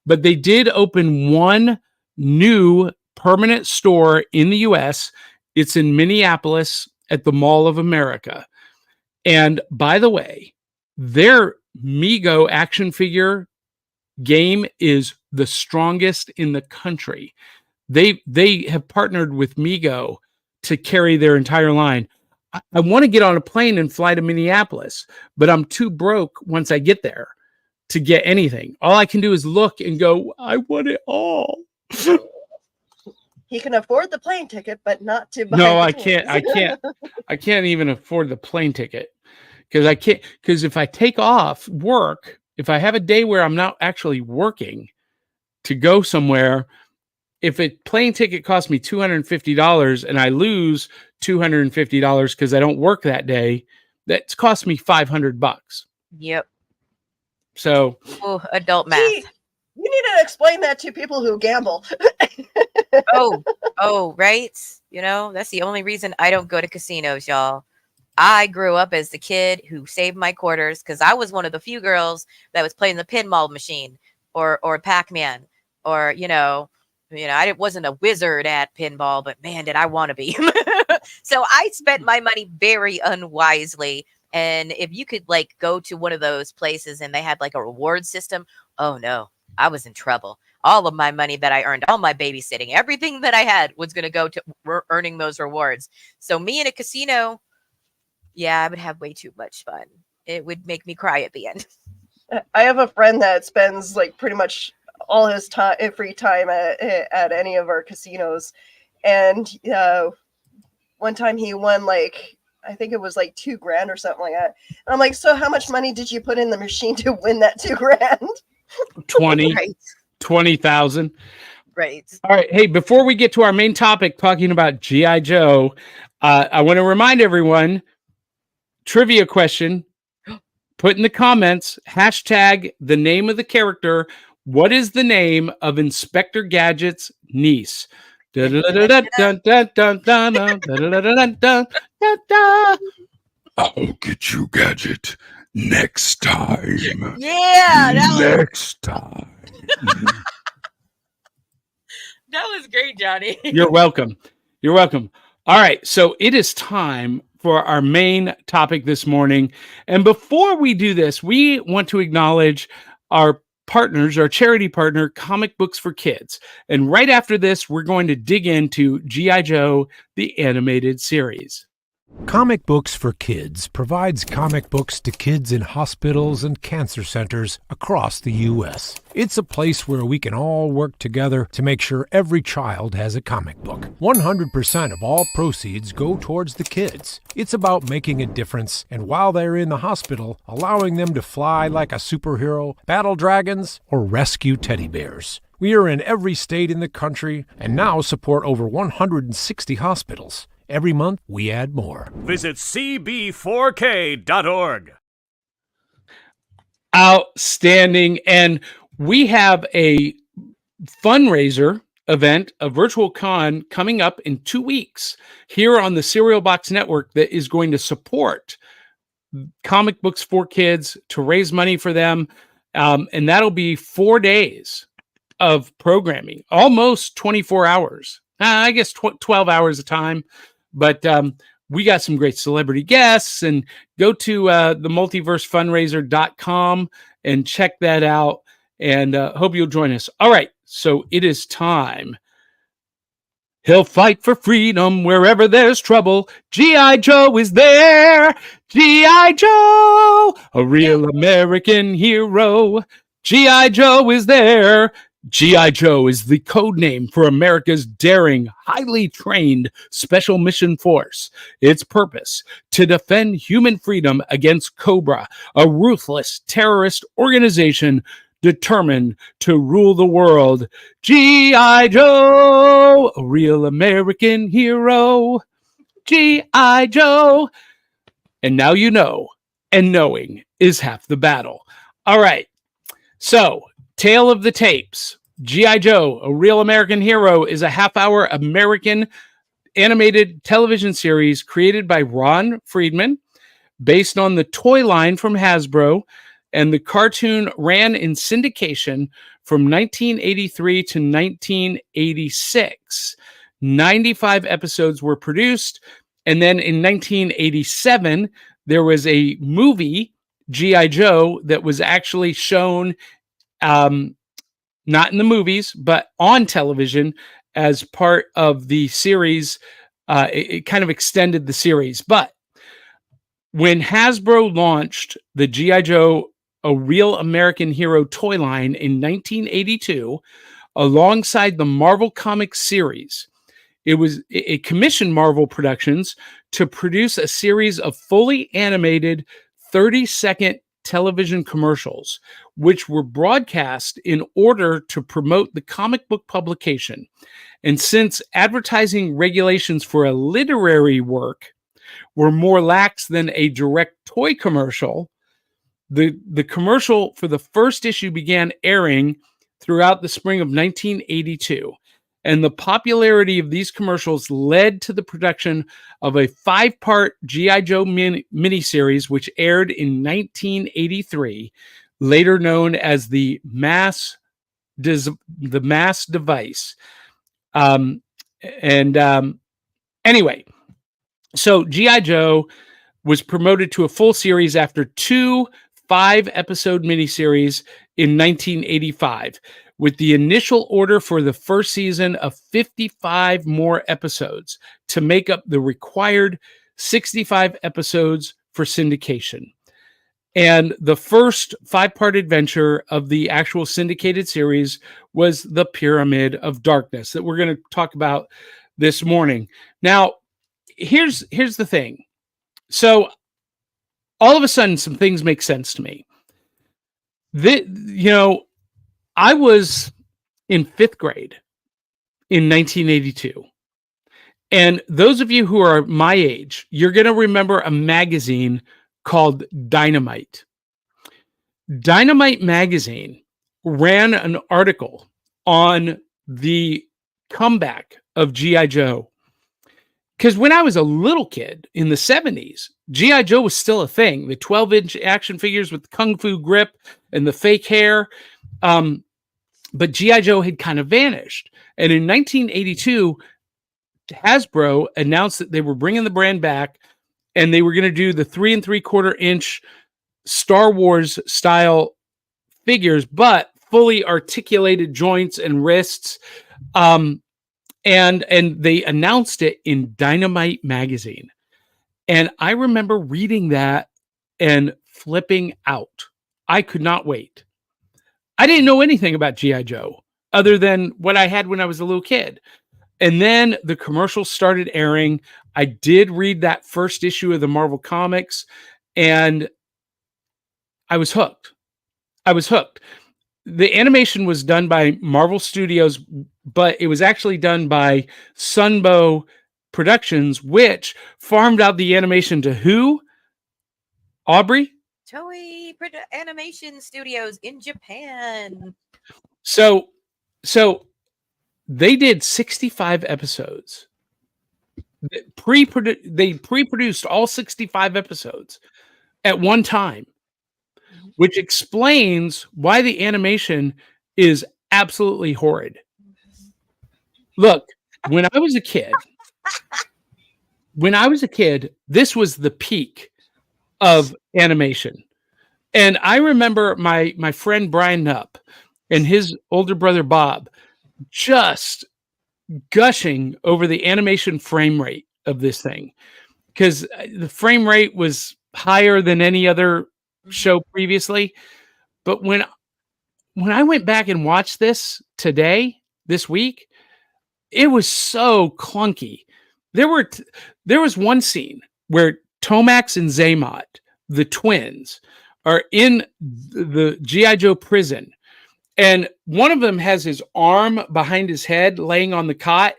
but they did open one new permanent store in the U.S. It's in Minneapolis at the Mall of America. And by the way, their Mego action figure game is the strongest in the country. They have partnered with Mego to carry their entire line. I want to get on a plane and fly to Minneapolis, but I'm too broke once I get there to get anything. All I can do is look and go, I want it all. He can afford the plane ticket, but not to buy. No, I can't. I can't even afford the plane ticket because if I take off work, if I have a day where I'm not actually working to go somewhere, if a plane ticket costs me $250 and I lose $250 because I don't work that day, that's cost me $500. Yep. So, adult math. See, you need to explain that to people who gamble. Oh, right. That's the only reason I don't go to casinos, y'all. I grew up as the kid who saved my quarters because I was one of the few girls that was playing the pinball machine or Pac-Man or, I wasn't a wizard at pinball, but man, did I want to be. So I spent my money very unwisely. And if you could go to one of those places and they had a reward system, oh no, I was in trouble. All of my money that I earned, all my babysitting, everything that I had was going to go to earning those rewards. So me in a casino, I would have way too much fun. It would make me cry at the end. I have a friend that spends pretty much all his free time at any of our casinos. And one time he won I think it was $2,000 or something like that. And I'm like, so how much money did you put in the machine to win that $2,000? 20. Right. 20,000. Right. All right. Hey, before we get to our main topic, talking about G.I. Joe, I want to remind everyone, trivia question, put in the comments, hashtag the name of the character. What is the name of Inspector Gadget's niece? I'll get you, Gadget, next time. Yeah. Next time. That was great, Johnny. You're welcome. You're welcome. All right. So it is time for our main topic this morning. And before we do this, we want to acknowledge our partners, our charity partner, Comic Books for Kids. And right after this, we're going to dig into G.I. Joe, the animated series. Comic Books for Kids provides comic books to kids in hospitals and cancer centers across the U.S. It's a place where we can all work together to make sure every child has a comic book. 100% of all proceeds go towards the kids. It's about making a difference, and while they're in the hospital, allowing them to fly like a superhero, battle dragons, or rescue teddy bears. We are in every state in the country and now support over 160 hospitals. Every month, we add more. Visit cb4k.org. Outstanding. And we have a fundraiser event, a virtual con coming up in 2 weeks here on the Cereal Box Network that is going to support comic books for kids to raise money for them. And that'll be 4 days of programming, almost 24 hours. I guess 12 hours of time. But we got some great celebrity guests, and go to the multiversefundraiser.com and check that out. And hope you'll join us. All right. So it is time. He'll fight for freedom wherever there's trouble. G.I. Joe is there. G.I. Joe, a real American hero. G.I. Joe is there. G.I. Joe is the code name for America's daring, highly trained special mission force. Its purpose, to defend human freedom against Cobra, a ruthless terrorist organization determined to rule the world. G.I. Joe, a real American hero. G.I. Joe. And now you know, and knowing is half the battle. All right. So, Tale of the Tapes. G.I. Joe, a real American hero, is a half-hour American animated television series created by Ron Friedman, based on the toy line from Hasbro, and the cartoon ran in syndication from 1983 to 1986. 95 episodes were produced, and then in 1987, there was a movie, G.I. Joe, that was actually shown, not in the movies, but on television as part of the series. It kind of extended the series. But when Hasbro launched the G.I. Joe, a real American hero toy line in 1982, alongside the Marvel Comics series, it commissioned Marvel Productions to produce a series of fully animated 30-second television commercials, which were broadcast in order to promote the comic book publication. And since advertising regulations for a literary work were more lax than a direct toy commercial, the commercial for the first issue began airing throughout the spring of 1982. And the popularity of these commercials led to the production of a 5-part G.I. Joe miniseries, which aired in 1983, later known as the Mass Device. Anyway, so G.I. Joe was promoted to a full series after 2 5-episode miniseries in 1985, with the initial order for the first season of 55 more episodes to make up the required 65 episodes for syndication. And the first 5-part adventure of the actual syndicated series was The Pyramid of Darkness, that we're going to talk about this morning. Now, here's the thing. So all of a sudden, some things make sense to me. I was in 5th grade in 1982. And those of you who are my age, you're going to remember a magazine called Dynamite. Dynamite magazine ran an article on the comeback of G.I. Joe. Because when I was a little kid in the 70s, G.I. Joe was still a thing. The 12-inch action figures with the kung fu grip and the fake hair. But G.I. Joe had kind of vanished. And in 1982, Hasbro announced that they were bringing the brand back, and they were going to do the 3 3/4-inch Star Wars style figures, but fully articulated joints and wrists. And they announced it in Dynamite magazine. And I remember reading that and flipping out. I could not wait. I didn't know anything about G.I. Joe other than what I had when I was a little kid. And then the commercials started airing. I did read that first issue of the Marvel Comics, and I was hooked. The animation was done by Marvel Studios, but it was actually done by Sunbow Productions, which farmed out the animation to who? Aubrey? Toei Animation Studios in Japan. So they did 65 episodes. They pre-produced all 65 episodes at one time, which explains why the animation is absolutely horrid. Look, when I was a kid, this was the peak of animation. And I remember my friend Brian Nupp and his older brother Bob just gushing over the animation frame rate of this thing, because the frame rate was higher than any other show previously. But when I went back and watched this this week, it was so clunky. There was one scene where Tomax and Zaymot, the twins, are in the G.I. Joe prison, and one of them has his arm behind his head laying on the cot,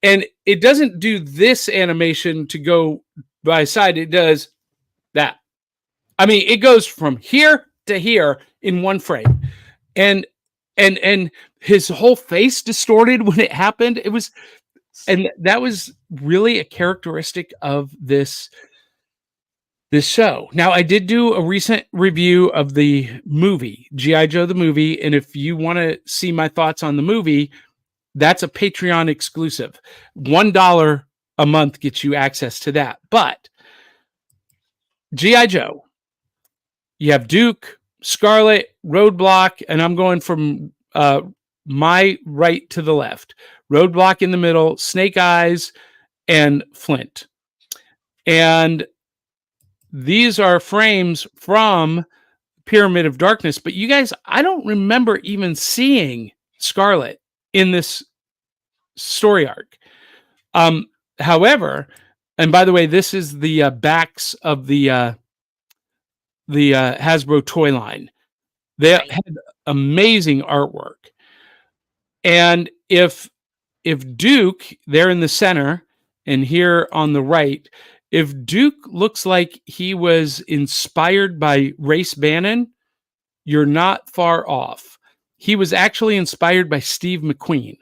and it doesn't do this animation to go by side. It does that. I mean, it goes from here to here in one frame, and his whole face distorted when it happened. And that was really a characteristic of this show. Now, I did do a recent review of the movie, G.I. Joe the movie, and if you want to see my thoughts on the movie, that's a Patreon exclusive. $1 a month gets you access to that. But G.I. Joe, you have Duke, Scarlet, Roadblock, and I'm going from my right to the left. Roadblock in the middle, Snake Eyes, and Flint. And these are frames from Pyramid of Darkness. But you guys, I don't remember even seeing Scarlet in this story arc. However, and by the way, this is the backs of the Hasbro toy line. They had amazing artwork. And if Duke, there in the center and here on the right, if Duke looks like he was inspired by Race Bannon, you're not far off. He was actually inspired by Steve McQueen.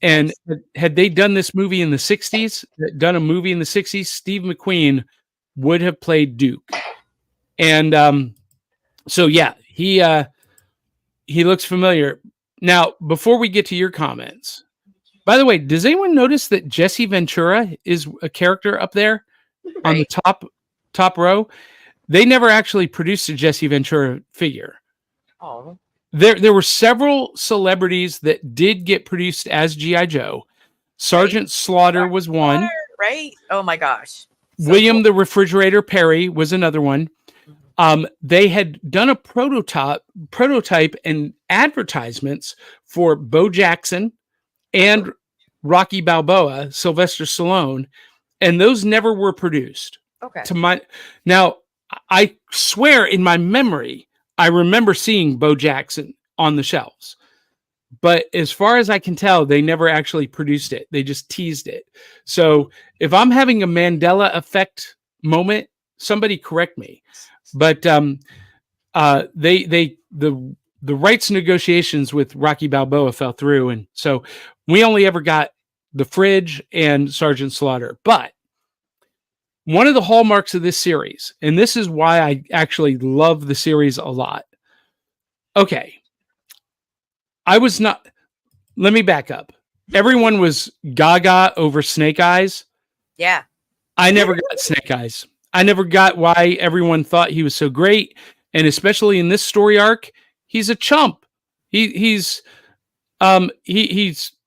And had they done this movie in the 60s, Steve McQueen would have played Duke. And so, yeah, he looks familiar. Now, before we get to your comments, by the way, does anyone notice that Jesse Ventura is a character up there on the top row? They never actually produced a Jesse Ventura figure. Oh. There were several celebrities that did get produced as G.I. Joe. Sergeant Slaughter was one. Right? Oh my gosh. So William the Refrigerator Perry was another one. They had done a prototype and advertisements for Bo Jackson and Rocky Balboa, Sylvester Stallone, and those never were produced. Okay. Now, I swear in my memory, I remember seeing Bo Jackson on the shelves. But as far as I can tell, they never actually produced it. They just teased it. So if I'm having a Mandela effect moment, somebody correct me. But the rights negotiations with Rocky Balboa fell through, and so we only ever got the Fridge and Sergeant Slaughter. But one of the hallmarks of this series, and this is why I actually love the series a lot. Okay. Let me back up. Everyone was gaga over Snake Eyes. Yeah. I never got Snake Eyes. I never got why everyone thought he was so great. And especially in this story arc, he's a chump. He's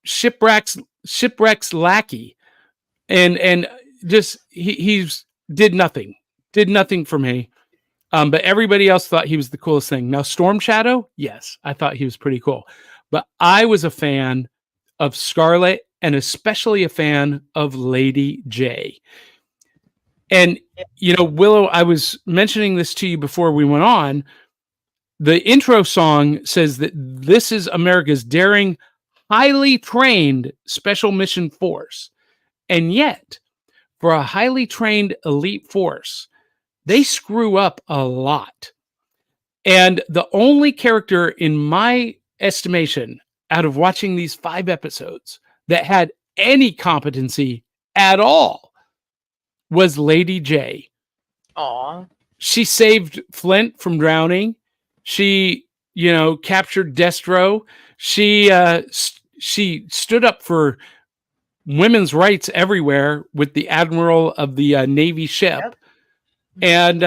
Shipwreck's lackey. And just, he's did nothing for me. But everybody else thought he was the coolest thing. Now, Storm Shadow, yes, I thought he was pretty cool. But I was a fan of Scarlet and especially a fan of Lady J. And, Willow, I was mentioning this to you before we went on. The intro song says that this is America's daring, highly trained special mission force. And yet, for a highly trained elite force, they screw up a lot. And the only character in my estimation out of watching these 5 episodes that had any competency at all was Lady J. Aw. She saved Flint from drowning. She, captured Destro. She stood up for women's rights everywhere with the admiral of the Navy ship. Yep. And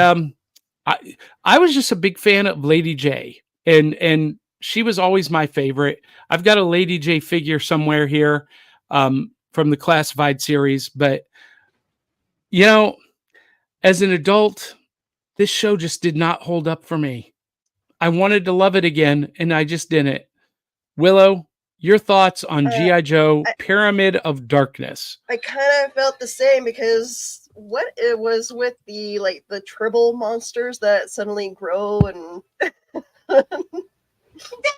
I was just a big fan of Lady J, and she was always my favorite. I've got a Lady J figure somewhere here from the Classified series, but as an adult, this show just did not hold up for me. I wanted to love it again, and I just didn't. Willow, your thoughts on G.I. Joe Pyramid of Darkness? I kind of felt the same because what it was with the tribal monsters that suddenly grow and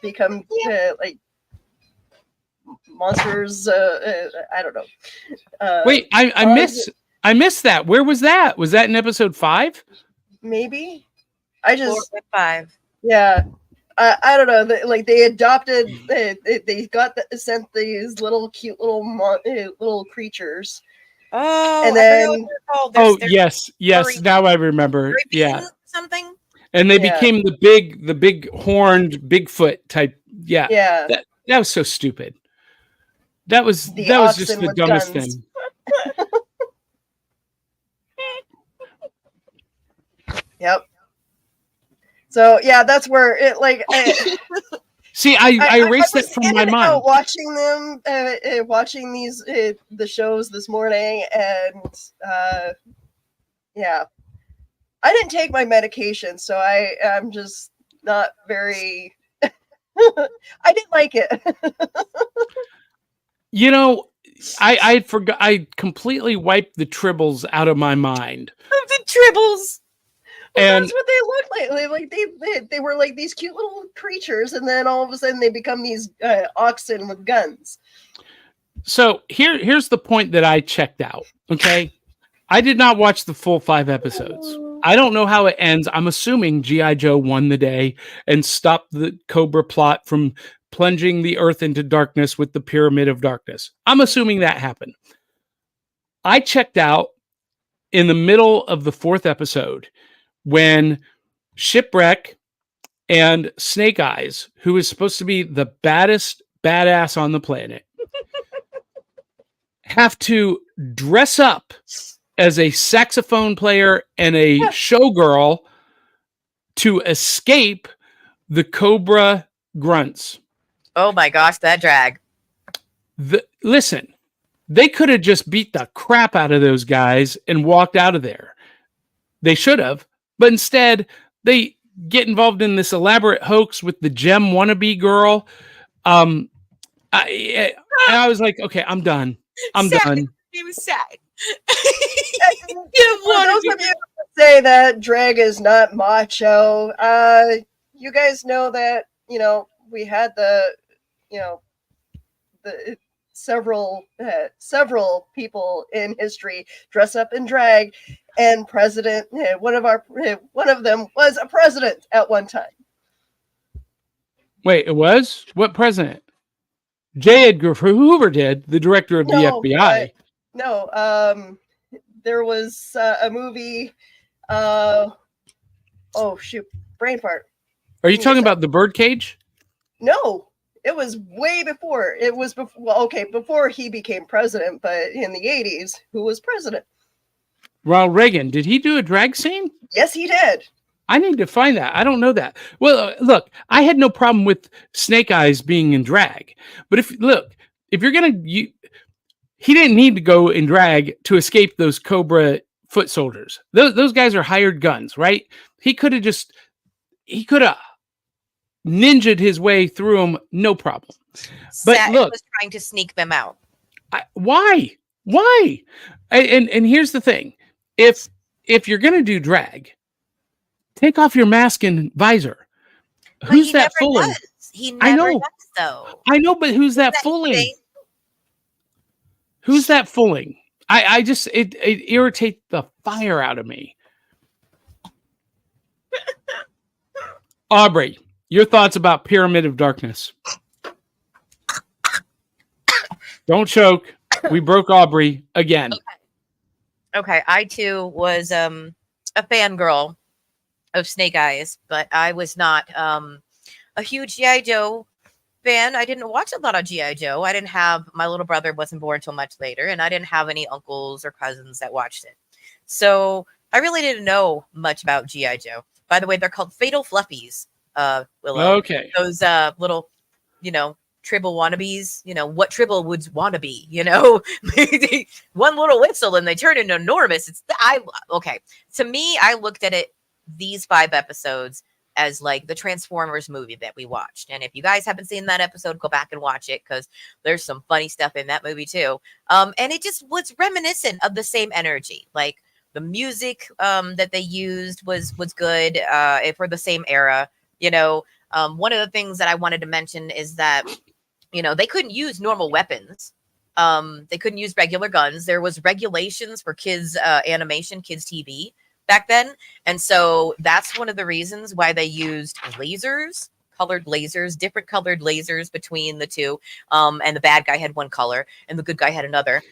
become monsters. I don't know. Wait, I missed that. Where was that? Was that in episode 5? Maybe. I just 4 or 5. Yeah. I don't know. They adopted. They sent these little cute little creatures. Oh, and I then forgot what they're called. Yes. furry- Now I remember. Yeah, something. and they Yeah. became the big horned Bigfoot type. Yeah, Yeah. that was so stupid. That was The just oxen the with dumbest guns. thing. Yep. So yeah, that's where it See, I erased was that from my in and mind. out watching them, watching these the shows this morning, and yeah, I didn't take my medication, so I'm just not very. I didn't like it. I forgot. I completely wiped the tribbles out of my mind. The tribbles. And that's what they look like. They were like these cute little creatures, and then all of a sudden they become these oxen with guns. so here's the point that I checked out. Okay, I did not watch the full 5 episodes. I don't know how it ends. I'm assuming G.I. Joe won the day and stopped the Cobra plot from plunging the Earth into darkness with the Pyramid of Darkness. I'm assuming that happened. I checked out in the middle of the 4th episode when Shipwreck and Snake Eyes, who is supposed to be the baddest badass on the planet, have to dress up as a saxophone player and a showgirl to escape the Cobra grunts. Oh my gosh, that drag. Listen, they could have just beat the crap out of those guys and walked out of there. They should have, but instead they get involved in this elaborate hoax with the gem wannabe girl. I was like, okay, I'm done. I'm done. He was sad. For those of you who say that drag is not macho, you guys know that we had the several people in history dress up in drag, and one of them was a president at one time. Wait, it was? What president? J. Edgar Hoover did, the director of the FBI. There was a movie. Oh shoot, brain fart. Are you talking about The Birdcage? No, it was way before. It was before he became president, but in the 80s, who was president? Ronald Reagan. Did he do a drag scene? Yes, he did. I need to find that. I don't know that. Well, look, I had no problem with Snake Eyes being in drag, but if you're he didn't need to go in drag to escape those Cobra foot soldiers. Those guys are hired guns, right? He could have ninja'd his way through them, no problem. But Satin look, was trying to sneak them out. why? And here's the thing: if you're gonna do drag, take off your mask and visor. Who's that fooling? He never does, though. I know, but who's that fooling? Who's that fooling? I just it irritates the fire out of me. Aubrey, your thoughts about Pyramid of Darkness? Don't choke. We broke Aubrey again. Okay, I too was a fangirl of Snake Eyes, but I was not a huge G.I. Joe fan. I didn't watch a lot of G.I. Joe. I didn't have, my little brother wasn't born until much later, and I didn't have any uncles or cousins that watched it. So I really didn't know much about G.I. Joe. By the way, they're called Fatal Fluffies, Willow. Okay. Those little, Tribble wannabes, what Tribble would wanna be, one little whistle and they turn into enormous. Okay. To me, I looked at it, these 5 episodes, as like the Transformers movie that we watched. And if you guys haven't seen that episode, go back and watch it, because there's some funny stuff in that movie too. And it just was reminiscent of the same energy. Like the music that they used was good for the same era. One of the things that I wanted to mention is that they couldn't use normal weapons. They couldn't use regular guns. There was regulations for kids animation, kids TV back then. And so that's one of the reasons why they used colored lasers, different colored lasers between the two. And the bad guy had one color and the good guy had another.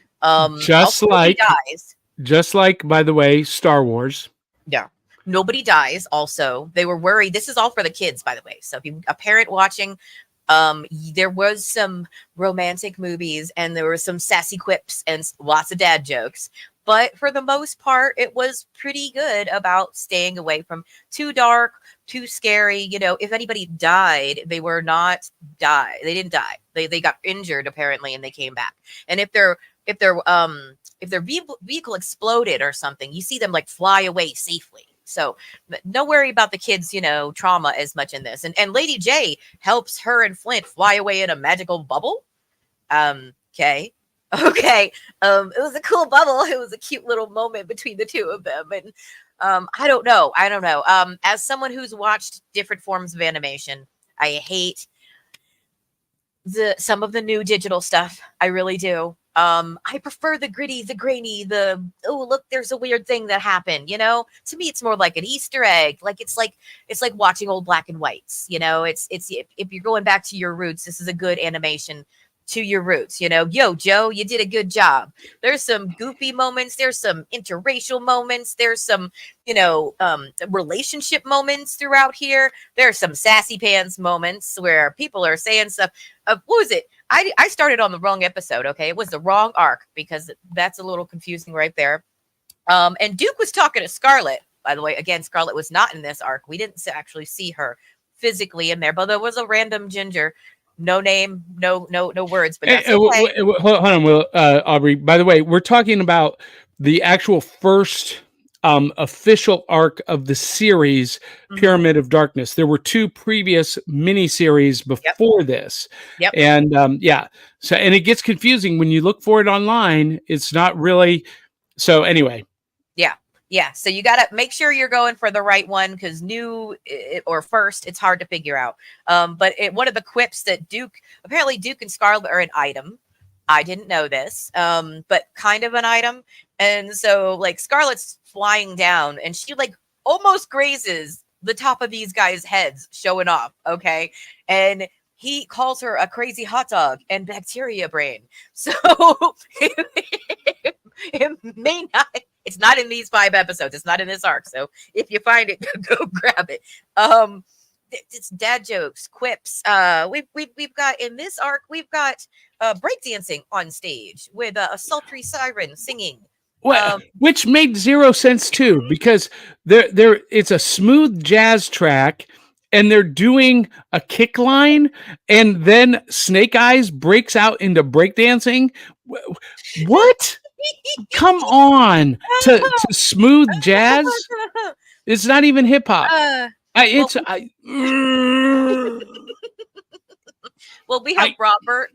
Just like, by the way, Star Wars. Yeah. Nobody dies. Also, they were worried. This is all for the kids, by the way. So if you a parent watching, there was some romantic movies and there were some sassy quips and lots of dad jokes. But for the most part, it was pretty good about staying away from too dark, too scary. If anybody died, they were not die. They didn't die. They got injured apparently, and they came back. And if their vehicle exploded or something, you see them like fly away safely. So no worry about the kids, trauma as much in this. And Lady J helps her and Flint fly away in a magical bubble. Okay. It was a cool bubble. It was a cute little moment between the two of them. And I don't know. As someone who's watched different forms of animation, I hate some of the new digital stuff. I really do. I prefer the gritty, the grainy, oh, look, there's a weird thing that happened. To me, it's more like an Easter egg. It's like watching old black and whites. It's if you're going back to your roots, this is a good animation to your roots. Yo, Joe, you did a good job. There's some goofy moments. There's some interracial moments. There's some, relationship moments throughout here. There's some sassy pants moments where people are saying stuff. What was it? I started on the wrong episode. Okay. It was the wrong arc, because that's a little confusing right there. And Duke was talking to Scarlet, by the way. Again, Scarlet was not in this arc. We didn't actually see her physically in there, but there was a random ginger. No name, no words, but that's okay. Hold on, Aubrey. By the way, we're talking about the actual first official arc of the series, Pyramid of Darkness. There were 2 previous miniseries before this. Yep. And so, and it gets confusing when you look for it online. It's not really. So anyway. Yeah. So you got to make sure you're going for the right one, because new or first, it's hard to figure out. But one of the quips that Duke and Scarlet are an item. I didn't know this, but kind of an item. And so like Scarlet's flying down and she like almost grazes the top of these guys' heads, showing off. Okay. And he calls her a crazy hot dog and bacteria brain. So it may not. It's not in these 5 episodes. It's not in this arc. So if you find it, go grab it. It's dad jokes, quips. We've got in this arc, we've got breakdancing on stage with a sultry siren singing. Well, which made 0 sense too, because it's a smooth jazz track and they're doing a kick line, and then Snake Eyes breaks out into breakdancing. What? Come on, to smooth jazz. It's not even hip hop. Well, we have Robert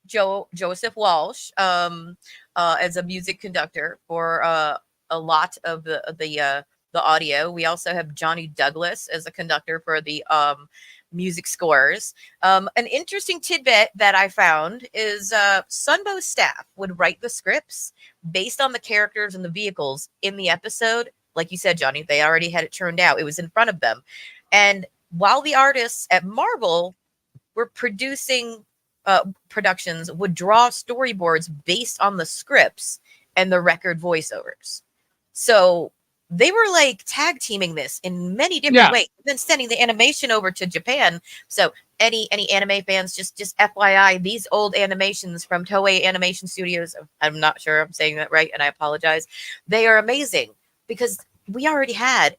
Joseph Walsh as a music conductor for a lot of the audio. We also have Johnny Douglas as a conductor for the music scores. An interesting tidbit that I found is Sunbow's staff would write the scripts based on the characters and the vehicles in the episode. Like you said, Johnny, they already had it turned out. It was in front of them. And while the artists at Marvel were producing productions, would draw storyboards based on the scripts and the record voiceovers. So they were like tag teaming this in many different ways, then sending the animation over to Japan. So any anime fans, just FYI, these old animations from Toei Animation Studios, I'm not sure I'm saying that right, and I apologize. They are amazing because we already had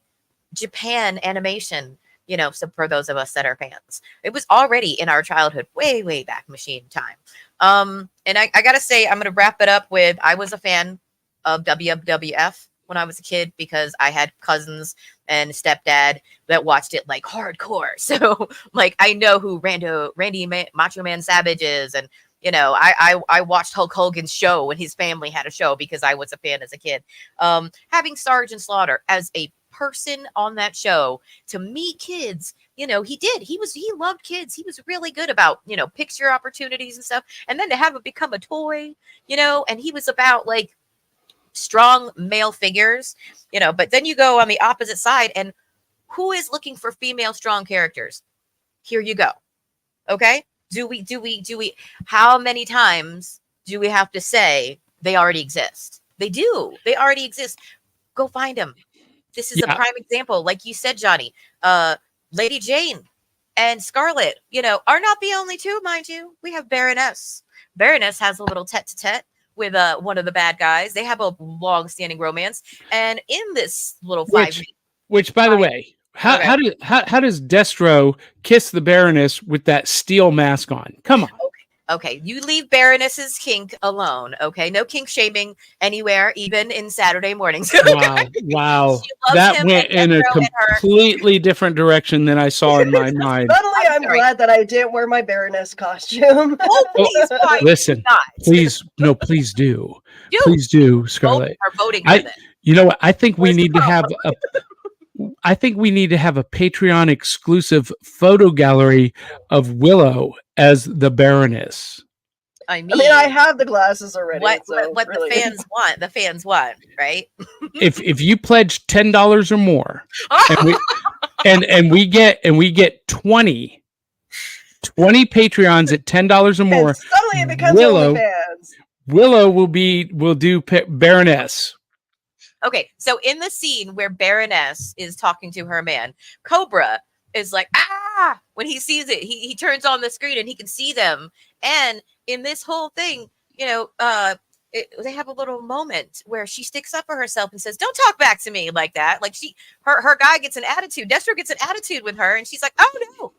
Japan animation, you know, so for those of us that are fans, it was already in our childhood, way back machine time. And I gotta say, I'm gonna wrap it up with, I was a fan of WWF when I was a kid because I had cousins and stepdad that watched it like hardcore. So like, I know who Randy Macho Man Savage is. And, you know, I watched Hulk Hogan's show when his family had a show because I was a fan as a kid. Having Sergeant Slaughter as a person on that show to meet kids, you know, he loved kids. He was really good about, you know, picture opportunities and stuff. And then to have it become a toy, you know, and he was about like strong male figures, you know, but then you go on the opposite side and who is looking for female strong characters? Here you go. Okay. Do we, how many times do we have to say they already exist? They do. They already exist. Go find them. This is a prime example. Like you said, Johnny, Lady Jane and Scarlet, you know, are not the only two, mind you. We have Baroness. Baroness has a little tete-a-tete with one of the bad guys. They have a long-standing romance, and in this little which by the way, how does Destro kiss the Baroness with that steel mask on? Come on. Okay, you leave Baroness's kink alone. Okay, no kink shaming anywhere, even in Saturday mornings. Wow. That went in a completely different direction than I saw in my mind. Suddenly, I'm glad that I didn't wear my Baroness costume. Oh, please, listen, please do. Please do, Scarlett. Are voting for this. You know what? I think we need to have a Patreon exclusive photo gallery of Willow as the Baroness. I mean, I have the glasses already. What really. the fans want, right? if you pledge $10 or more, and we get 20 Patreons at $10 or more, and suddenly it becomes OnlyFans. Willow will do Baroness. Okay, so in the scene where Baroness is talking to her man, Cobra is like, when he sees it, he turns on the screen and he can see them. And in this whole thing, you know, they have a little moment where she sticks up for herself and says, "Don't talk back to me like that." Like her guy gets an attitude. Destro gets an attitude with her, and she's like, "Oh no.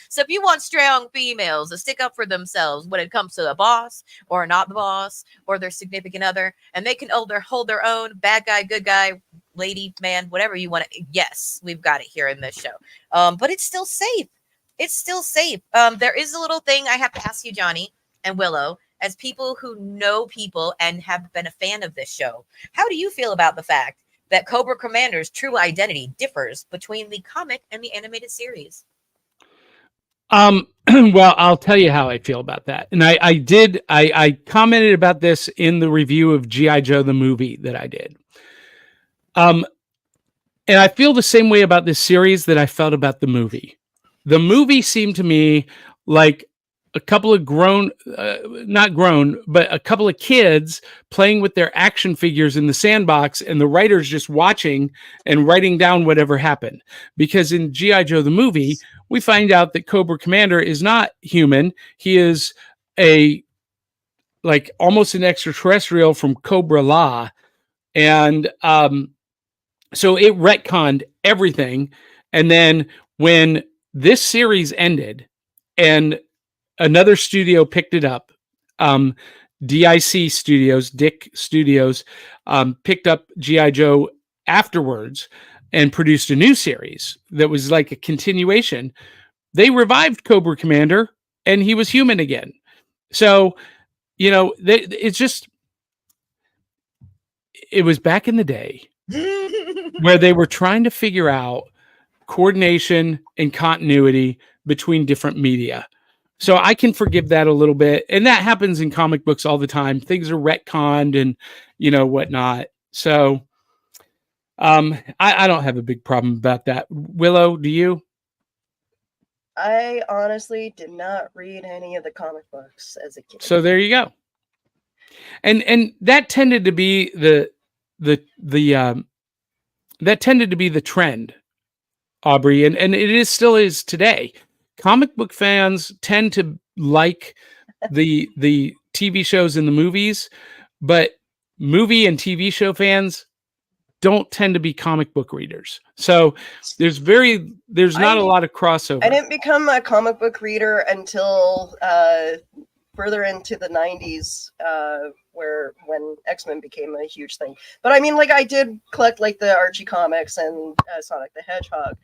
So if you want strong females to stick up for themselves when it comes to the boss or not the boss or their significant other, and they can hold their own, bad guy, good guy, lady, man, whatever you want to, yes, we've got it here in this show. But it's still safe. It's still safe. There is a little thing I have to ask you, Johnny and Willow, as people who know people and have been a fan of this show. How do you feel about the fact that Cobra Commander's true identity differs between the comic and the animated series? Well, I'll tell you how I feel about that. And I commented about this in the review of G.I. Joe, the movie that I did. And I feel the same way about this series that I felt about the movie. The movie seemed to me like a couple of not grown, but a couple of kids playing with their action figures in the sandbox and the writers just watching and writing down whatever happened. Because in G.I. Joe, the movie, we find out that Cobra Commander is not human. He is almost an extraterrestrial from Cobra La. And so it retconned everything. And then when this series ended and another studio picked it up, Dick Studios, picked up G.I. Joe afterwards and produced a new series that was like a continuation. They revived Cobra Commander and he was human again. So, you know, it was back in the day where they were trying to figure out coordination and continuity between different media. So I can forgive that a little bit. And that happens in comic books all the time. Things are retconned and, you know, whatnot. So I don't have a big problem about that. Willow, do you? I honestly did not read any of the comic books as a kid. So there you go. And that tended to be that tended to be the trend, Aubrey, and it still is today. Comic book fans tend to like the TV shows and the movies, but movie and TV show fans don't tend to be comic book readers. So there's not a lot of crossover. I didn't become a comic book reader until further into the 90s, when X-Men became a huge thing. But I mean, like, I did collect like the Archie comics and Sonic the Hedgehog,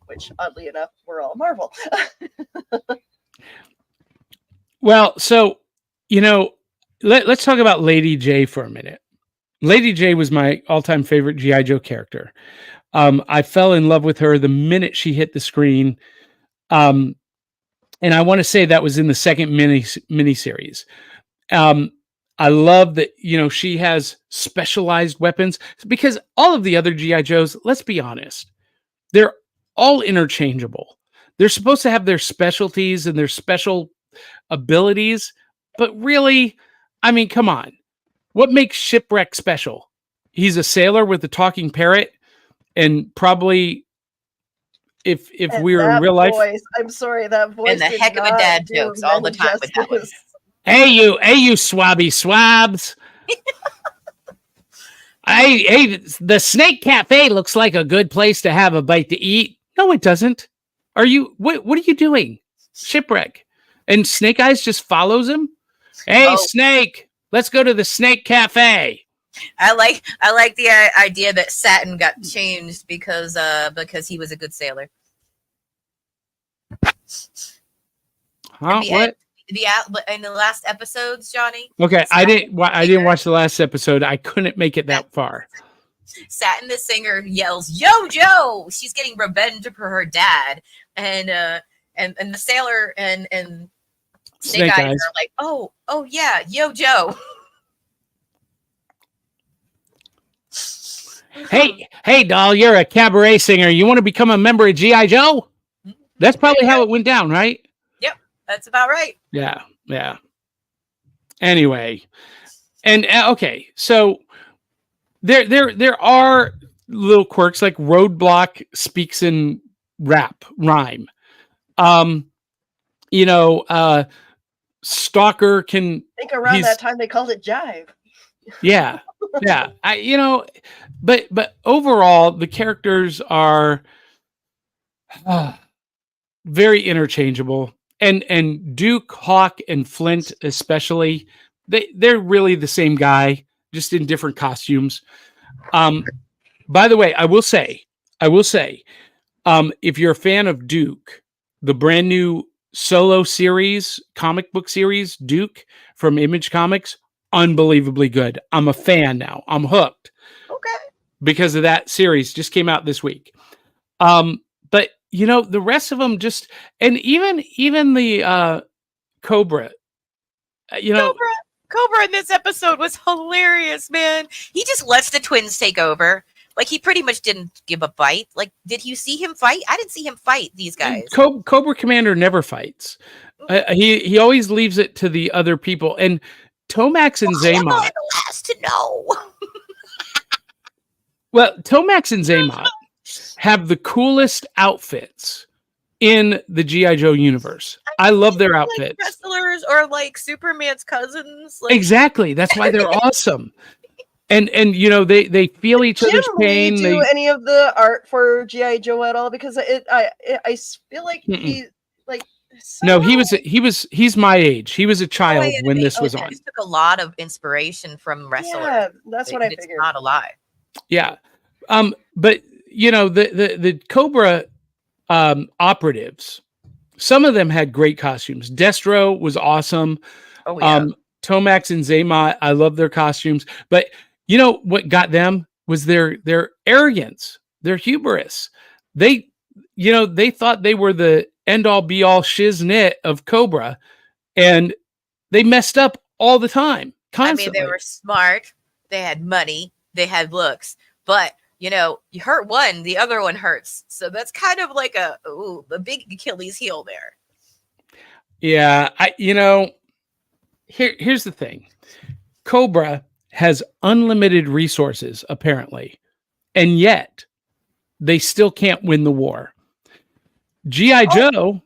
which oddly enough were all Marvel. Well, so, let's talk about Lady J for a minute. Lady J was my all-time favorite G.I. Joe character. I fell in love with her the minute she hit the screen. And I want to say that was in the second miniseries. I love that, she has specialized weapons, because all of the other G.I. Joes, let's be honest, they're all interchangeable. They're supposed to have their specialties and their special abilities, but really, I mean, come on. What makes Shipwreck special? He's a sailor with a talking parrot, and probably if we were in real life, I'm sorry, that voice. And the heck of a dad jokes all the time with that one. Hey you swabby swabs. Hey, the Snake Cafe looks like a good place to have a bite to eat. No, it doesn't. What are you doing? Shipwreck. And Snake Eyes just follows him. Hey, Snake, let's go to the Snake Cafe. I like the idea that Satin got changed because he was a good sailor. Huh? What? In the last episodes, Johnny. Okay, I didn't watch the last episode. I couldn't make it that far. Satin, the singer, yells, "Yo, Joe!" She's getting revenge for her dad, and the sailor and Snake Eyes are like, "Oh yeah, yo, Joe." Hey, doll, you're a cabaret singer. You want to become a member of G.I. Joe? That's probably how it went down, right? Yep, that's about right. Yeah. Anyway, and okay, so there are little quirks, like Roadblock speaks in rhyme. Stalker can. I think around that time they called it jive. Yeah. But overall, the characters are very interchangeable, and Duke, Hawk, and Flint especially, they're really the same guy, just in different costumes. By the way, I will say, if you're a fan of Duke, the brand new solo series, comic book series, Duke from Image Comics, unbelievably good. I'm a fan now. I'm hooked. Okay. Because of that series, just came out this week. But the rest of them just, and even the Cobra. Cobra in this episode was hilarious, man. He just lets the twins take over. Like, he pretty much didn't give a fight. Like, did you see him fight? I didn't see him fight these guys. Cobra Commander never fights. He always leaves it to the other people. And Tomax and Zaymot. I'm the last to know. Well, Tomax and Zaymot have the coolest outfits in the G.I. Joe universe. I love their outfits. Like wrestlers or like Superman's cousins. Like... Exactly. That's why they're awesome. And they feel each other's pain. Did he do any of the art for G.I. Joe at all? Because I feel like he like. No, he's my age. He was a child when this was on. He took a lot of inspiration from wrestlers. Yeah, that's what I figured. It's not a lie. Yeah. But the Cobra operatives, some of them had great costumes. Destro was awesome. Oh yeah. Tomax and Zaymot, I love their costumes. But what got them was their arrogance, their hubris. They thought they were the end all be all shiznit of Cobra, and they messed up all the time. Constantly. I mean, they were smart, they had money, they had looks, but you hurt one, the other one hurts. So that's kind of like a big Achilles heel there. Yeah, here's the thing. Cobra has unlimited resources, apparently, and yet they still can't win the war. G.I. Joe,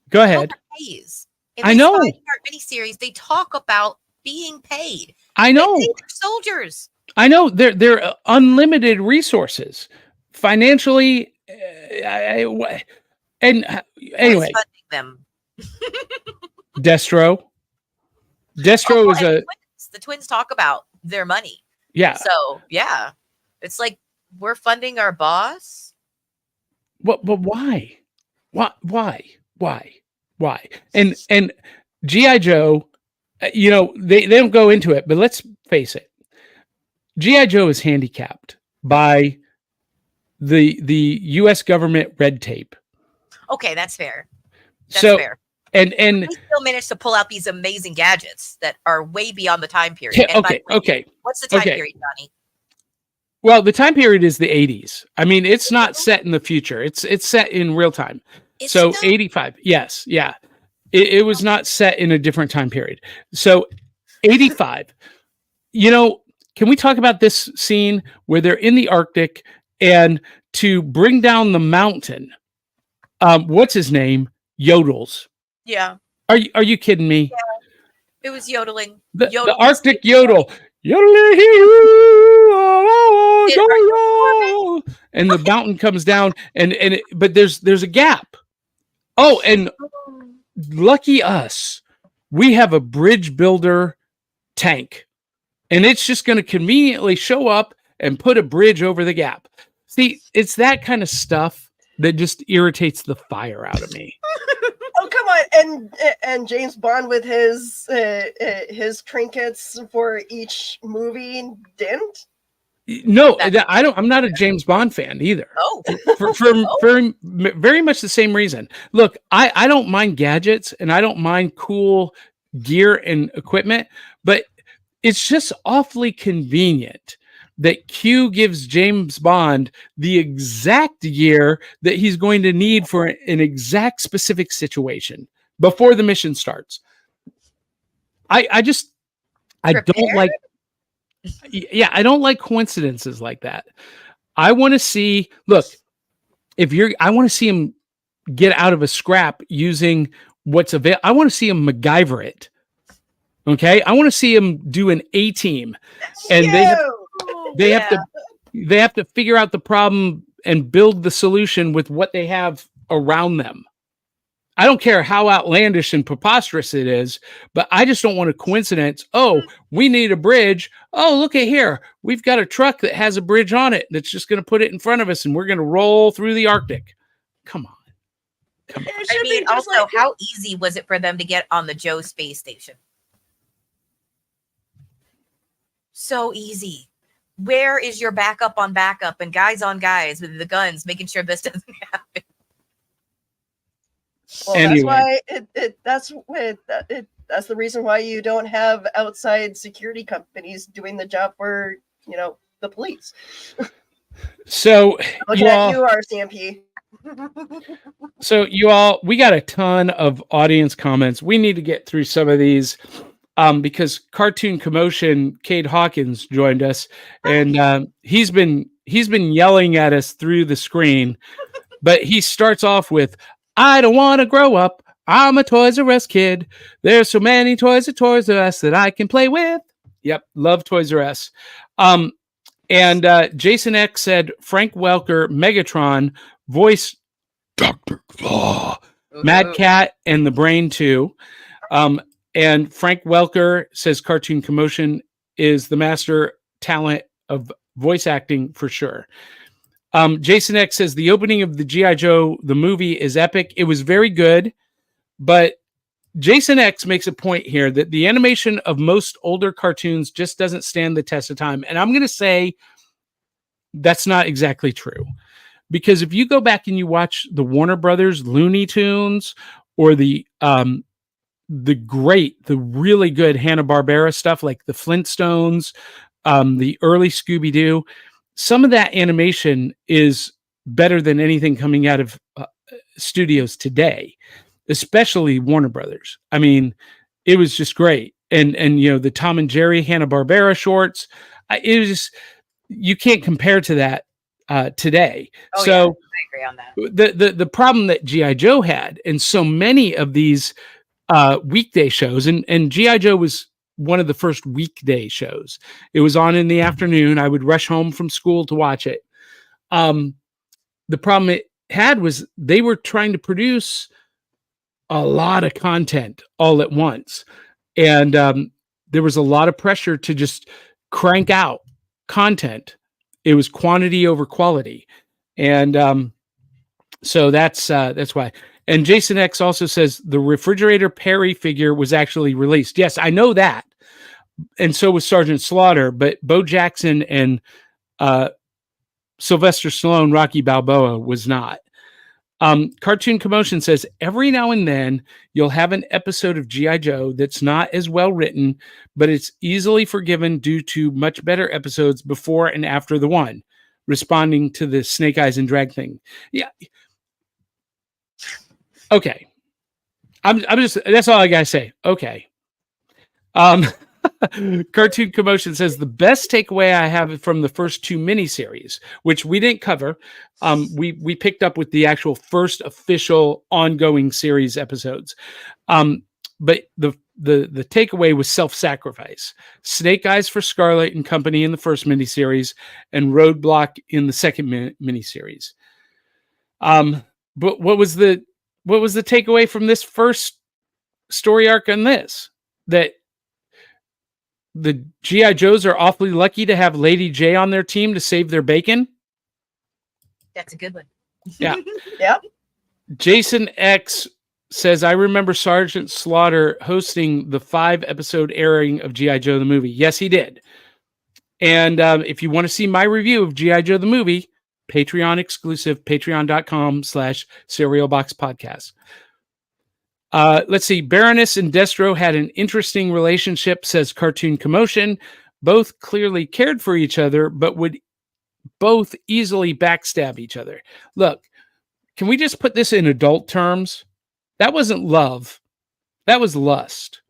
go ahead. Pays. I know. In miniseries, they talk about being paid. I know. They pay their soldiers. I know. They're unlimited resources, financially, and anyway. Funding them. Destro is the twins talk about their money. Yeah. So yeah, it's like we're funding our boss. But why? Why? And G.I. Joe, they don't go into it, but let's face it. G.I. Joe is handicapped by the U.S. government red tape. Okay, that's fair. Fair. And we still managed to pull out these amazing gadgets that are way beyond the time period. Yeah, okay. What's the time period, Johnny? Well, the time period is the 80s. I mean, it's not set in the future. It's set in real time. So 85. Yes. Yeah. It was not set in a different time period. So 85. Can we talk about this scene where they're in the Arctic and to bring down the mountain? What's his name? Yodels. Yeah. Are you kidding me? Yeah. It was yodeling. The Arctic yodel. And the mountain comes down but there's a gap. Oh, and lucky us, we have a bridge builder tank, and it's just going to conveniently show up and put a bridge over the gap. See, it's that kind of stuff that just irritates the fire out of me. Oh, come on. And James Bond with his trinkets for each movie didn't? No, I'm not a James Bond fan either. Oh, for very much the same reason. Look, I don't mind gadgets and I don't mind cool gear and equipment, but it's just awfully convenient that Q gives James Bond the exact gear that he's going to need for an exact specific situation before the mission starts. I don't like. Yeah, I don't like coincidences like that. I want to see. Look, I want to see him get out of a scrap using what's available. I want to see him MacGyver it. Okay, I want to see him do an A-team, and they have to figure out the problem and build the solution with what they have around them. I don't care how outlandish and preposterous it is, but I just don't want a coincidence. Oh, we need a bridge. Oh, look at here. We've got a truck that has a bridge on it that's just going to put it in front of us, and we're going to roll through the Arctic. Come on. I mean, also, how easy was it for them to get on the Joe space station? So easy. Where is your backup on backup and guys on guys with the guns, making sure this doesn't happen? Well, anyway. That's why that's the reason why you don't have outside security companies doing the job for the police. So you RCMP. So we got a ton of audience comments. We need to get through some of these because Cartoon Commotion, Cade Hawkins joined us, and he's been yelling at us through the screen, but he starts off with, I don't want to grow up. I'm a Toys R Us kid. There's so many toys at Toys R Us that I can play with. Yep, love Toys R Us. And Jason X said Frank Welker, Megatron, voice Dr. Claw, Mad Cat, and the Brain 2. And Frank Welker says Cartoon Commotion is the master talent of voice acting for sure. Jason X says the opening of the G.I. Joe, the movie, is epic. It was very good, but Jason X makes a point here that the animation of most older cartoons just doesn't stand the test of time. And I'm going to say that's not exactly true. Because if you go back and you watch the Warner Brothers Looney Tunes or the really good Hanna-Barbera stuff like the Flintstones, the early Scooby-Doo, some of that animation is better than anything coming out of studios today, especially Warner Brothers. I mean, it was just great. And the Tom and Jerry Hanna-Barbera shorts, it was just, you can't compare to that today. Oh, so yeah, I agree on that. the problem that G.I. Joe had, and so many of these weekday shows, and G.I. Joe was one of the first weekday shows. It was on in the afternoon. I would rush home from school to watch it. The problem it had was they were trying to produce a lot of content all at once. And there was a lot of pressure to just crank out content. It was quantity over quality. And so that's why. And Jason X also says the Refrigerator Perry figure was actually released. Yes, I know that. And so was Sergeant Slaughter, but Bo Jackson and Sylvester Stallone, Rocky Balboa was not. Cartoon Commotion says every now and then you'll have an episode of G.I. Joe that's not as well written, but it's easily forgiven due to much better episodes before and after the one, responding to the Snake Eyes and drag thing. Yeah. Okay. I'm just, that's all I gotta say. Okay. Cartoon Commotion says the best takeaway I have from the first two miniseries, which we didn't cover, we picked up with the actual first official ongoing series episodes. But the takeaway was self-sacrifice. Snake Eyes for Scarlet and Company in the first miniseries, and Roadblock in the second miniseries. But what was the takeaway from this first story arc on this? That the G.I. Joes are awfully lucky to have Lady J on their team to save their bacon. That's a good one. Yeah. Yep. Jason X says, I remember Sergeant Slaughter hosting the 5-episode airing of G.I. Joe the movie. Yes, he did. And if you want to see my review of G.I. Joe the movie, Patreon exclusive, patreon.com/cerealboxpodcast. Let's see. Baroness and Destro had an interesting relationship, says Cartoon Commotion. Both clearly cared for each other, but would both easily backstab each other. Look, can we just put this in adult terms? That wasn't love. That was lust.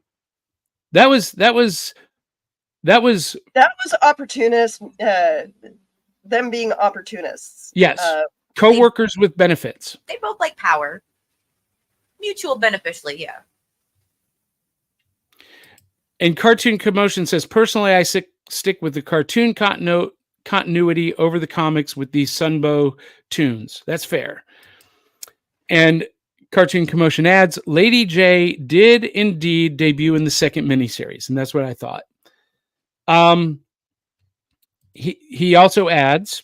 That was opportunists. Them being opportunists. Yes. Co-workers with benefits. They both like power. Mutual beneficially, yeah. And Cartoon Commotion says, personally, I stick with the cartoon continuity over the comics with these Sunbow tunes. That's fair. And Cartoon Commotion adds, Lady J did indeed debut in the second miniseries, and that's what I thought. He also adds,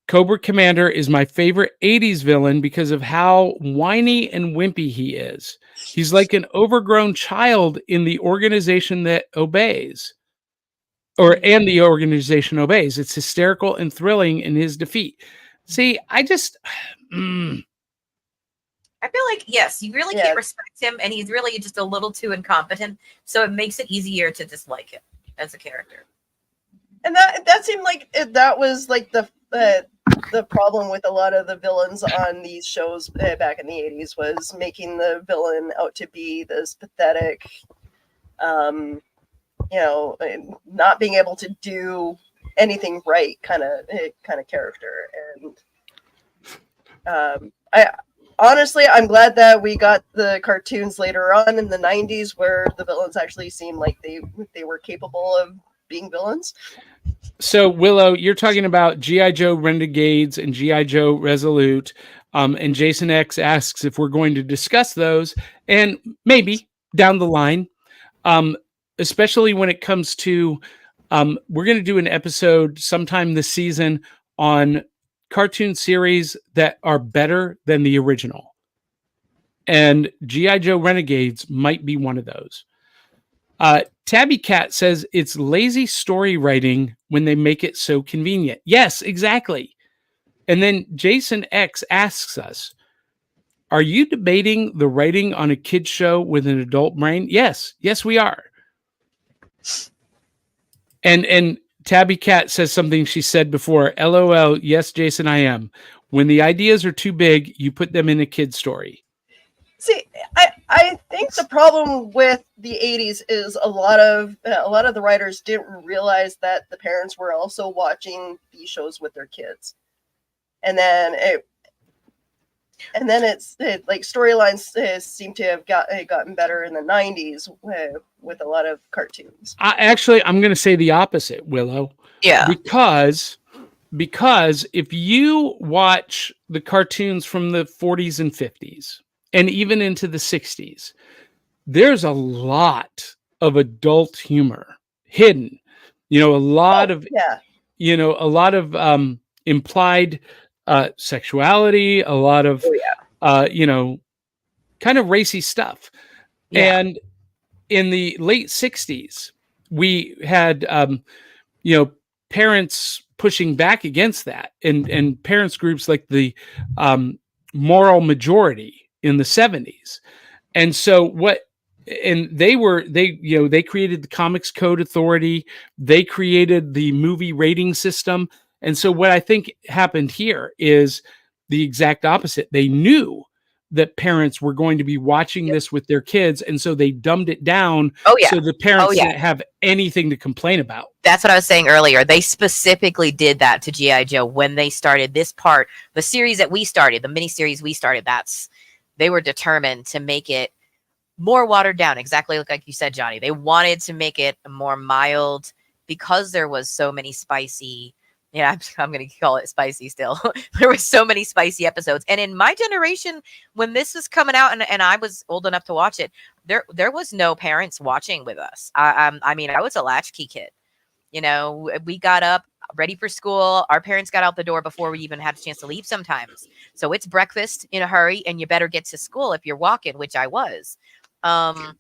Cobra Commander is my favorite 80s villain because of how whiny and wimpy he is. He's like an overgrown child in the organization that obeys. And the organization obeys. It's hysterical and thrilling in his defeat. See, I just... I feel like, yes, you really can't respect him, and he's really just a little too incompetent, so it makes it easier to dislike him as a character. And that seemed like that was like the problem with a lot of the villains on these shows back in the 80s was making the villain out to be this pathetic, not being able to do anything right kind of character. And I'm glad that we got the cartoons later on in the 90s where the villains actually seemed like they were capable of being villains. So, Willow, you're talking about G.I. Joe Renegades and G.I. Joe Resolute. And Jason X asks if we're going to discuss those, and maybe down the line, especially when it comes to, we're going to do an episode sometime this season on cartoon series that are better than the original. And G.I. Joe Renegades might be one of those. Tabby Cat says it's lazy story writing when they make it so convenient. Yes, exactly. And then Jason X asks us, are you debating the writing on a kid's show with an adult brain? Yes, we are. And Tabby Cat says something she said before. LOL. Yes, Jason, I am. When the ideas are too big, you put them in a kid's story. See, I think the problem with the 80s is a lot of the writers didn't realize that the parents were also watching these shows with their kids, and then like storylines seem to have gotten better in the 90s with a lot of cartoons. I'm going to say the opposite, Willow. Yeah. Because if you watch the cartoons from the 40s and 50s and even into the 60s, there's a lot of adult humor hidden. A lot of implied sexuality, a lot of kind of racy stuff. Yeah. And in the late 60s, we had parents pushing back against that, and parents groups like the Moral Majority in the 70s. And so they created the Comics Code Authority, they created the movie rating system. And so what I think happened here is the exact opposite. They knew that parents were going to be watching this with their kids, and so they dumbed it down so the parents didn't have anything to complain about. That's what I was saying earlier. They specifically did that to G.I. Joe when they started this part. The series that we started, the miniseries we started, they were determined to make it more watered down, exactly like you said, Johnny. They wanted to make it more mild because there was so many spicy... Yeah, I'm going to call it spicy still. There were so many spicy episodes. And in my generation, when this was coming out and I was old enough to watch it, there was no parents watching with us. I mean, I was a latchkey kid. We got up ready for school. Our parents got out the door before we even had a chance to leave sometimes. So it's breakfast in a hurry and you better get to school if you're walking, which I was. In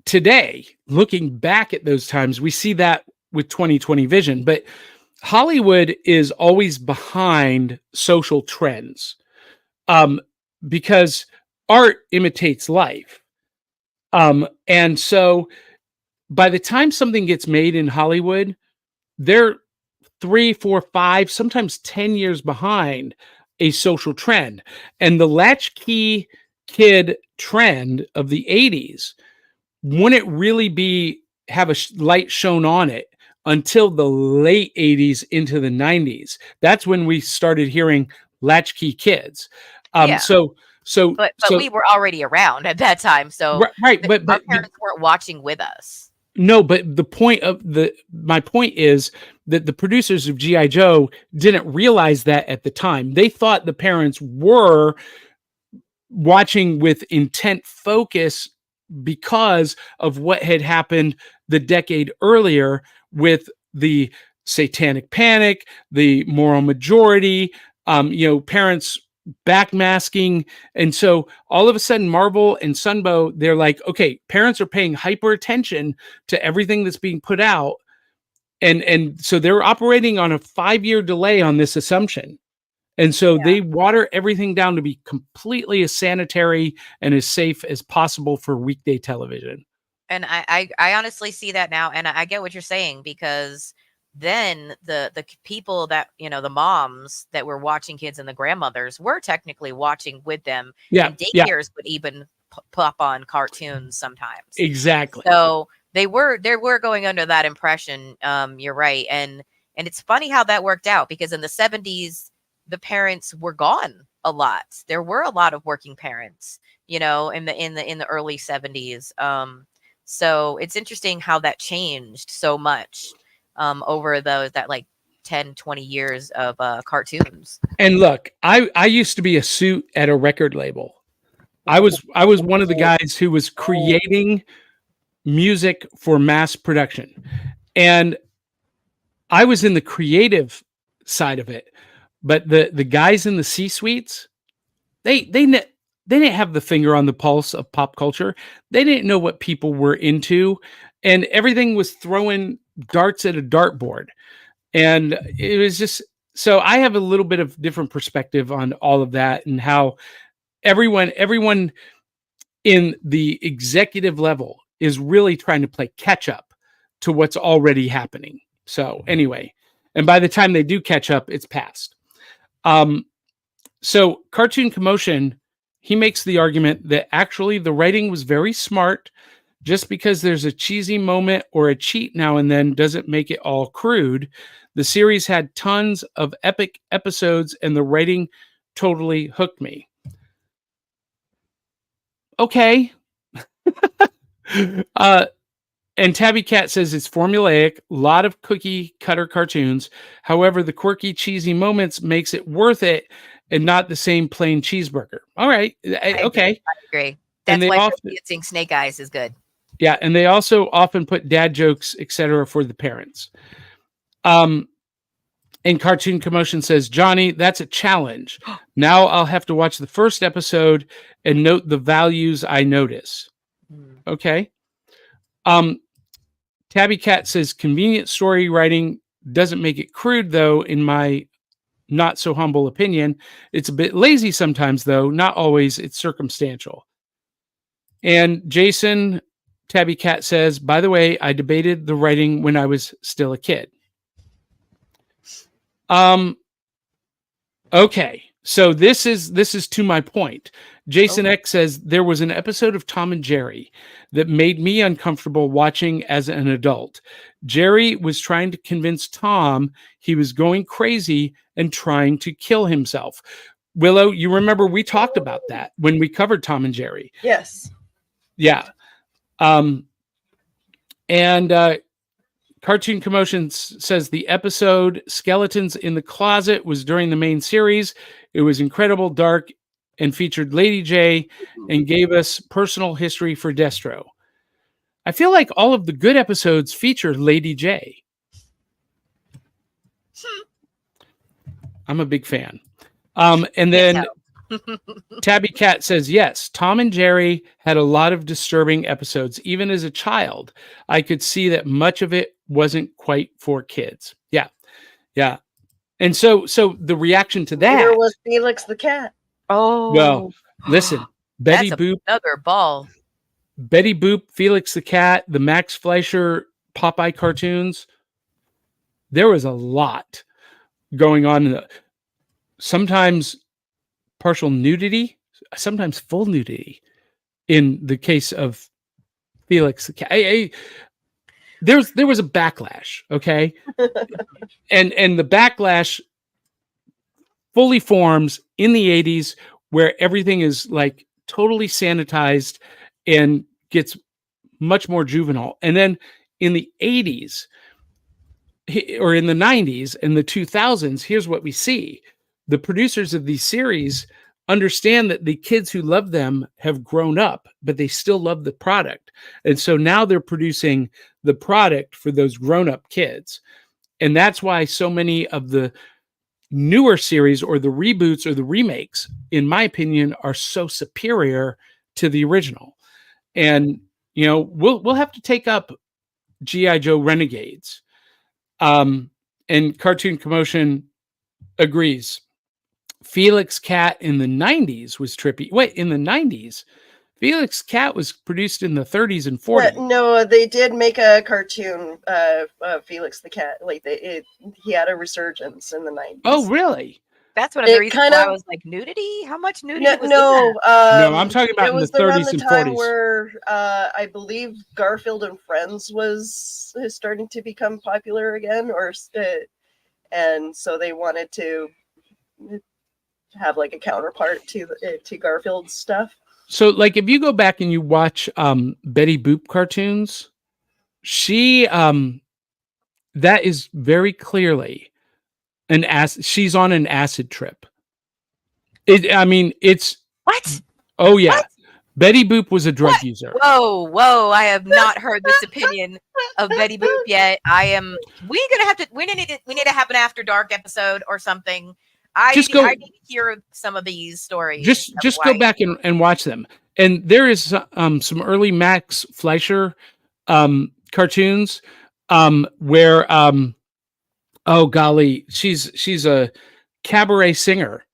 today, looking back at those times, we see that with 2020 vision, but Hollywood is always behind social trends because art imitates life. And so by the time something gets made in Hollywood, they're 3, 4, 5, sometimes 10 years behind a social trend. And the latchkey kid trend of the 80s wouldn't really have a light shown on it until the late 80s into the 90s. That's when we started hearing latchkey kids. So we were already around at that time. So right, but our parents weren't watching with us. No, but my point is that the producers of G.I. Joe didn't realize that at the time. They thought the parents were watching with intent focus because of what had happened the decade earlier with the Satanic Panic, the Moral Majority, parents backmasking. And so all of a sudden, Marvel and Sunbow, they're like, okay, parents are paying hyper attention to everything that's being put out. And so they're operating on a 5-year delay on this assumption. And so they water everything down to be completely as sanitary and as safe as possible for weekday television. And I honestly see that now. And I get what you're saying, because then the people that, the moms that were watching kids and the grandmothers were technically watching with them. Yeah. And daycares would even pop on cartoons sometimes. Exactly. So they were going under that impression. You're right. And it's funny how that worked out, because in the 70s, the parents were gone a lot. There were a lot of working parents, in the early 70s. So it's interesting how that changed so much over that like 10, 20 years of cartoons. And look, I used to be a suit at a record label. I was one of the guys who was creating music for mass production. And I was in the creative side of it. But the guys in the C-suites, they didn't have the finger on the pulse of pop culture. They didn't know what people were into, and everything was throwing darts at a dartboard. And it was just, so I have a little bit of different perspective on all of that and how everyone in the executive level is really trying to play catch up to what's already happening. So anyway, and by the time they do catch up, it's past. So Cartoon Commotion, he makes the argument that actually the writing was very smart. Just because there's a cheesy moment or a cheat now and then doesn't make it all crude. The series had tons of epic episodes and the writing totally hooked me. Okay. And Tabby Cat says it's formulaic, a lot of cookie cutter cartoons. However, the quirky, cheesy moments makes it worth it and not the same plain cheeseburger. All right. Okay. I agree. That's why Dancing Snake Eyes is good. Yeah, and they also often put dad jokes, etc., for the parents. And Cartoon Commotion says, Johnny, that's a challenge. Now I'll have to watch the first episode and note the values I notice. Okay. Tabby Cat says, convenient story writing doesn't make it crude, though, in my not so humble opinion. It's a bit lazy sometimes, though. Not always. It's circumstantial. And Jason... Tabby Cat says, by the way, I debated the writing when I was still a kid. Okay. So this is to my point. Jason X says there was an episode of Tom and Jerry that made me uncomfortable watching as an adult. Jerry was trying to convince Tom he was going crazy and trying to kill himself. Willow, you remember we talked about that when we covered Tom and Jerry. Yes. Yeah. Cartoon Commotion says the episode Skeletons in the Closet was during the main series. It was incredible, dark, and featured Lady J and gave us personal history for Destro. I feel like all of the good episodes feature Lady J. I'm a big fan. And then Tabby Cat says, yes, Tom and Jerry had a lot of disturbing episodes. Even as a child, I could see that much of it wasn't quite for kids. Yeah. Yeah. And so the reaction to that... There was Felix the Cat. Oh. Well, listen, Betty Boop... Another ball. Betty Boop, Felix the Cat, the Max Fleischer Popeye cartoons. There was a lot going on. Sometimes partial nudity, sometimes full nudity in the case of Felix the Cat. There was a backlash, okay? and the backlash fully forms in the 80s where everything is like totally sanitized and gets much more juvenile. And then in the 80s or in the 90s and the 2000s, here's what we see. The producers of these series understand that the kids who love them have grown up, but they still love the product. And so now they're producing the product for those grown-up kids. And that's why so many of the newer series or the reboots or the remakes, in my opinion, are so superior to the original. And, you know, we'll have to take up G.I. Joe Renegades. And Cartoon Commotion agrees. Felix Cat in the 90s was trippy. Wait, in the 90s? Felix Cat was produced in the 30s and 40s. No, they did make a cartoon of Felix the Cat. Like he had a resurgence in the 90s. Oh, really? That's one of the reasons why I was like, nudity? How much nudity was in that? No, I'm talking about in the 30s and 40s. Where I believe Garfield and Friends was starting to become popular again, and so they wanted to have like a counterpart to Garfield's stuff. So, like, if you go back and you watch Betty Boop cartoons, she that is very clearly she's on an acid trip. It's what? Oh yeah, what? Betty Boop was a drug user. Whoa! I have not heard this opinion of Betty Boop yet. We need to have an After Dark episode or something. I need to hear some of these stories. Just go back and watch them. And there is some early Max Fleischer cartoons where oh golly, she's a cabaret singer,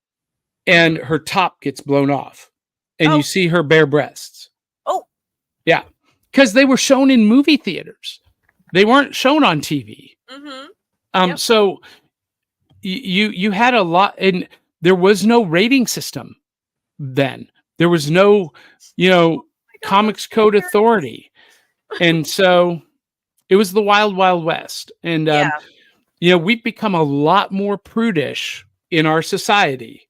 and her top gets blown off, and you see her bare breasts. Oh, yeah, because they were shown in movie theaters. They weren't shown on TV. Mm-hmm. So you had a lot, and there was no rating system then. There was no, Comics Code Authority. And so it was the wild, wild west. And, we've become a lot more prudish in our society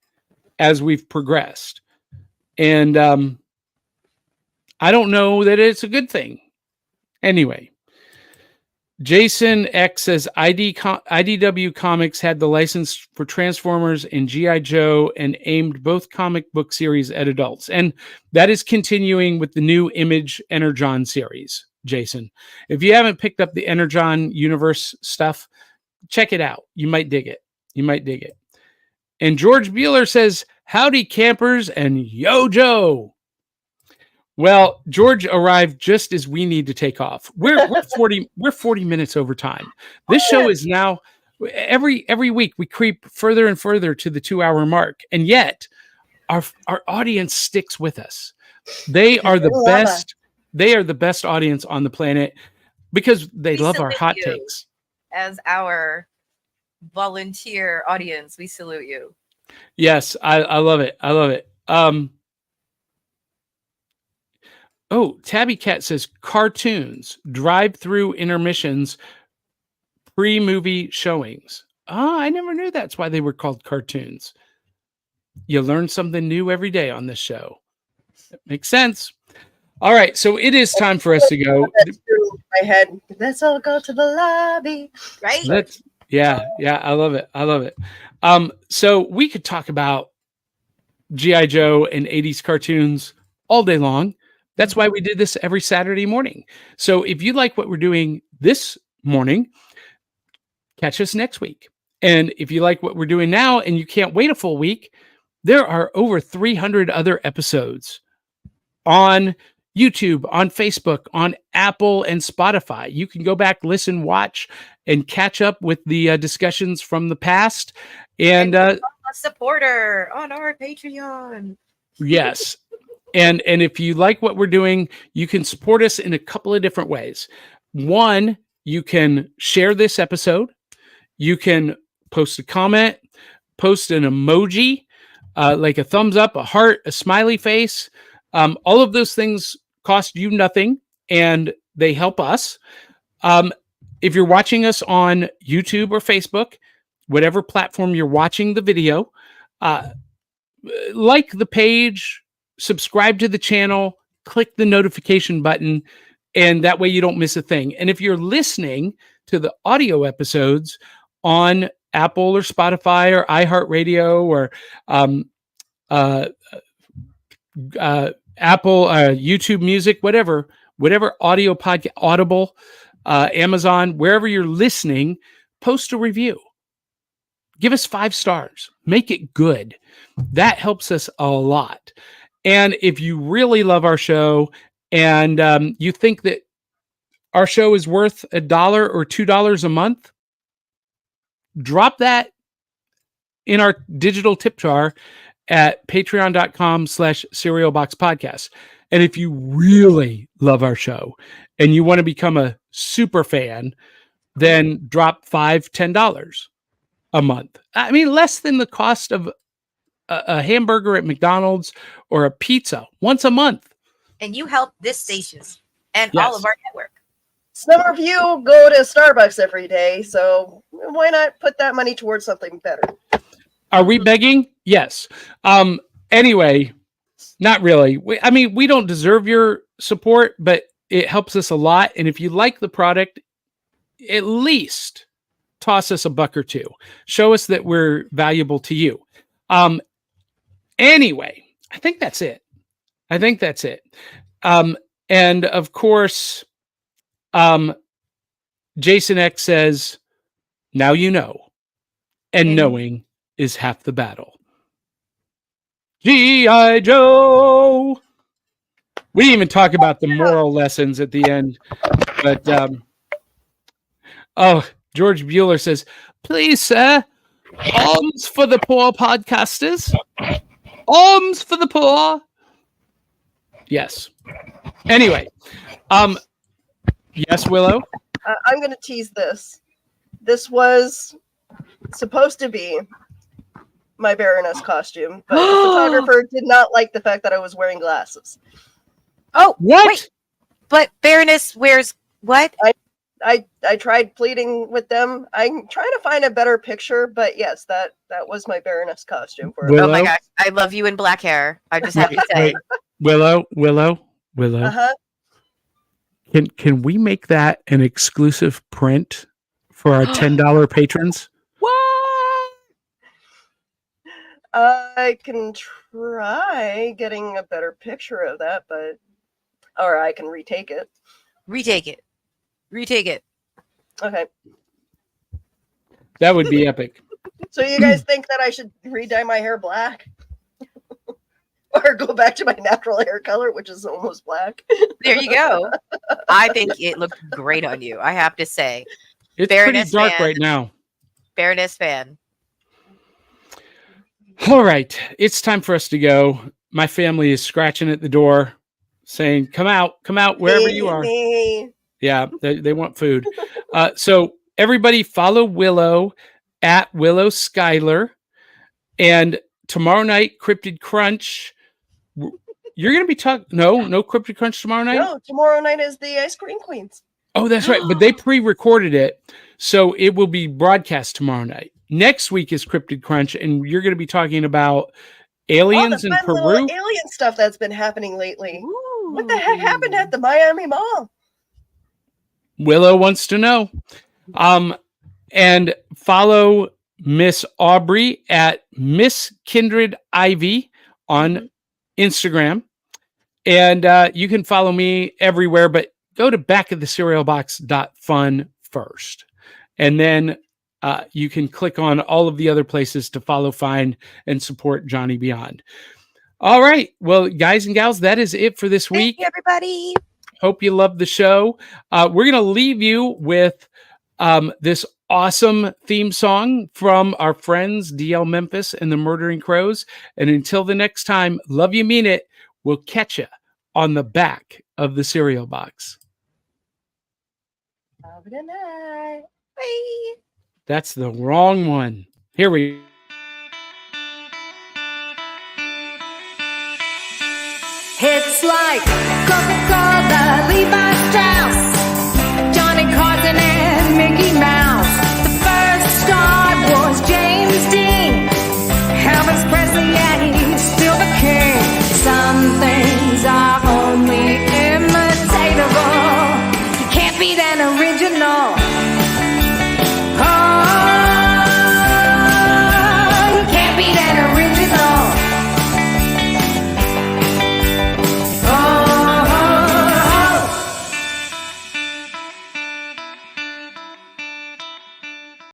as we've progressed. And I don't know that it's a good thing. Anyway, Jason X says IDW Comics had the license for Transformers and G.I. Joe and aimed both comic book series at adults. And that is continuing with the new Image Energon series, Jason. If you haven't picked up the Energon universe stuff, check it out. You might dig it. And George Bueller says, howdy campers and yo Joe. Well, George arrived just as we need to take off. We're 40 minutes over time. This show is now every week we creep further and further to the 2-hour mark. And yet our audience sticks with us. They are the best. They are the best audience on the planet because they love our hot takes. As our volunteer audience, we salute you. Yes, I love it. Tabby Cat says cartoons, drive-through intermissions, pre-movie showings. I never knew that's why they were called cartoons. You learn something new every day on this show. That makes sense. All right, so it is time for us to go. That's through my head. Let's all go to the lobby. Right? Yeah, I love it. So we could talk about G.I. Joe and 80s cartoons all day long. That's why we did this every Saturday morning. So if you like what we're doing this morning, catch us next week. And if you like what we're doing now and you can't wait a full week, there are over 300 other episodes on YouTube, on Facebook, on Apple and Spotify. You can go back, listen, watch, and catch up with the discussions from the past. And a supporter on our Patreon. Yes. And if you like what we're doing, you can support us in a couple of different ways. One, you can share this episode. You can post a comment, post an emoji, like a thumbs up, a heart, a smiley face. All of those things cost you nothing, and they help us. If you're watching us on YouTube or Facebook, whatever platform you're watching the video, like the page, subscribe to the channel, click the notification button, and that way you don't miss a thing. And if you're listening to the audio episodes on Apple or Spotify or iHeartRadio or Apple, YouTube Music, whatever audio podcast, Audible, Amazon, wherever you're listening, post a review. Give us 5 stars. Make it good. That helps us a lot. And if you really love our show and you think that our show is worth $1 or $2 a month, drop that in our digital tip jar at patreon.com/cerealboxpodcast. And if you really love our show and you want to become a super fan, then drop $5, $10 a month. I mean, less than the cost of a hamburger at McDonald's or a pizza once a month. And you help this station and Yes. all of our network. Some of you go to Starbucks every day, so why not put that money towards something better? Are we begging? Yes. Anyway, not really. We don't deserve your support, but it helps us a lot. And if you like the product, at least toss us $1 or $2. Show us that we're valuable to you. Anyway, I think that's it. And of course, Jason X says, now you know, and knowing is half the battle. G.I. Joe. We didn't even talk about the moral lessons at the end, but George Bueller says, please, sir, alms for the poor podcasters. Alms for the poor. Yes. Anyway, yes, Willow. I'm going to tease this. This was supposed to be my Baroness costume, but the photographer did not like the fact that I was wearing glasses. Oh, What? wait. But Baroness wears what? I tried pleading with them. I'm trying to find a better picture, but yes, that was my Baroness costume for Willow? Oh my gosh, I love you in black hair. I just have to say. Willow. Uh-huh. Can we make that an exclusive print for our $10 patrons? What? I can try getting a better picture of that, or I can retake it. Retake it. Okay. That would be epic. So you guys think that I should re-dye my hair black? Or go back to my natural hair color, which is almost black? There you go. I think it looked great on you, I have to say. It's Baroness pretty dark fan. right now. Baroness fan. All right. It's time for us to go. My family is scratching at the door saying, come out, wherever you are. Me. Yeah, they want food. So everybody follow Willow at Willow Skylor. And tomorrow night, Cryptid Crunch. You're going to be talking. No Cryptid Crunch tomorrow night? No, tomorrow night is the Ice Cream Queens. Oh, that's right. But they pre-recorded it. So it will be broadcast tomorrow night. Next week is Cryptid Crunch. And you're going to be talking about aliens in fun Peru. little alien stuff that's been happening lately. Ooh. What the heck happened at the Miami Mall? Willow wants to know. And follow Miss Aubrey at Miss Kindred Ivy on Instagram. And you can follow me everywhere, but go to backofthecerealbox.fun first. And then you can click on all of the other places to follow, find, and support Johnny Beyond. All right. Well, guys and gals, that is it for this week. Thank you, everybody. Hope you love the show. We're going to leave you with this awesome theme song from our friends DL Memphis and the Murdering Crows. And until the next time, love you, mean it. We'll catch you on the back of the cereal box. Have a good night. Bye. That's the wrong one. Here we It's like Coca-Cola, Levi's.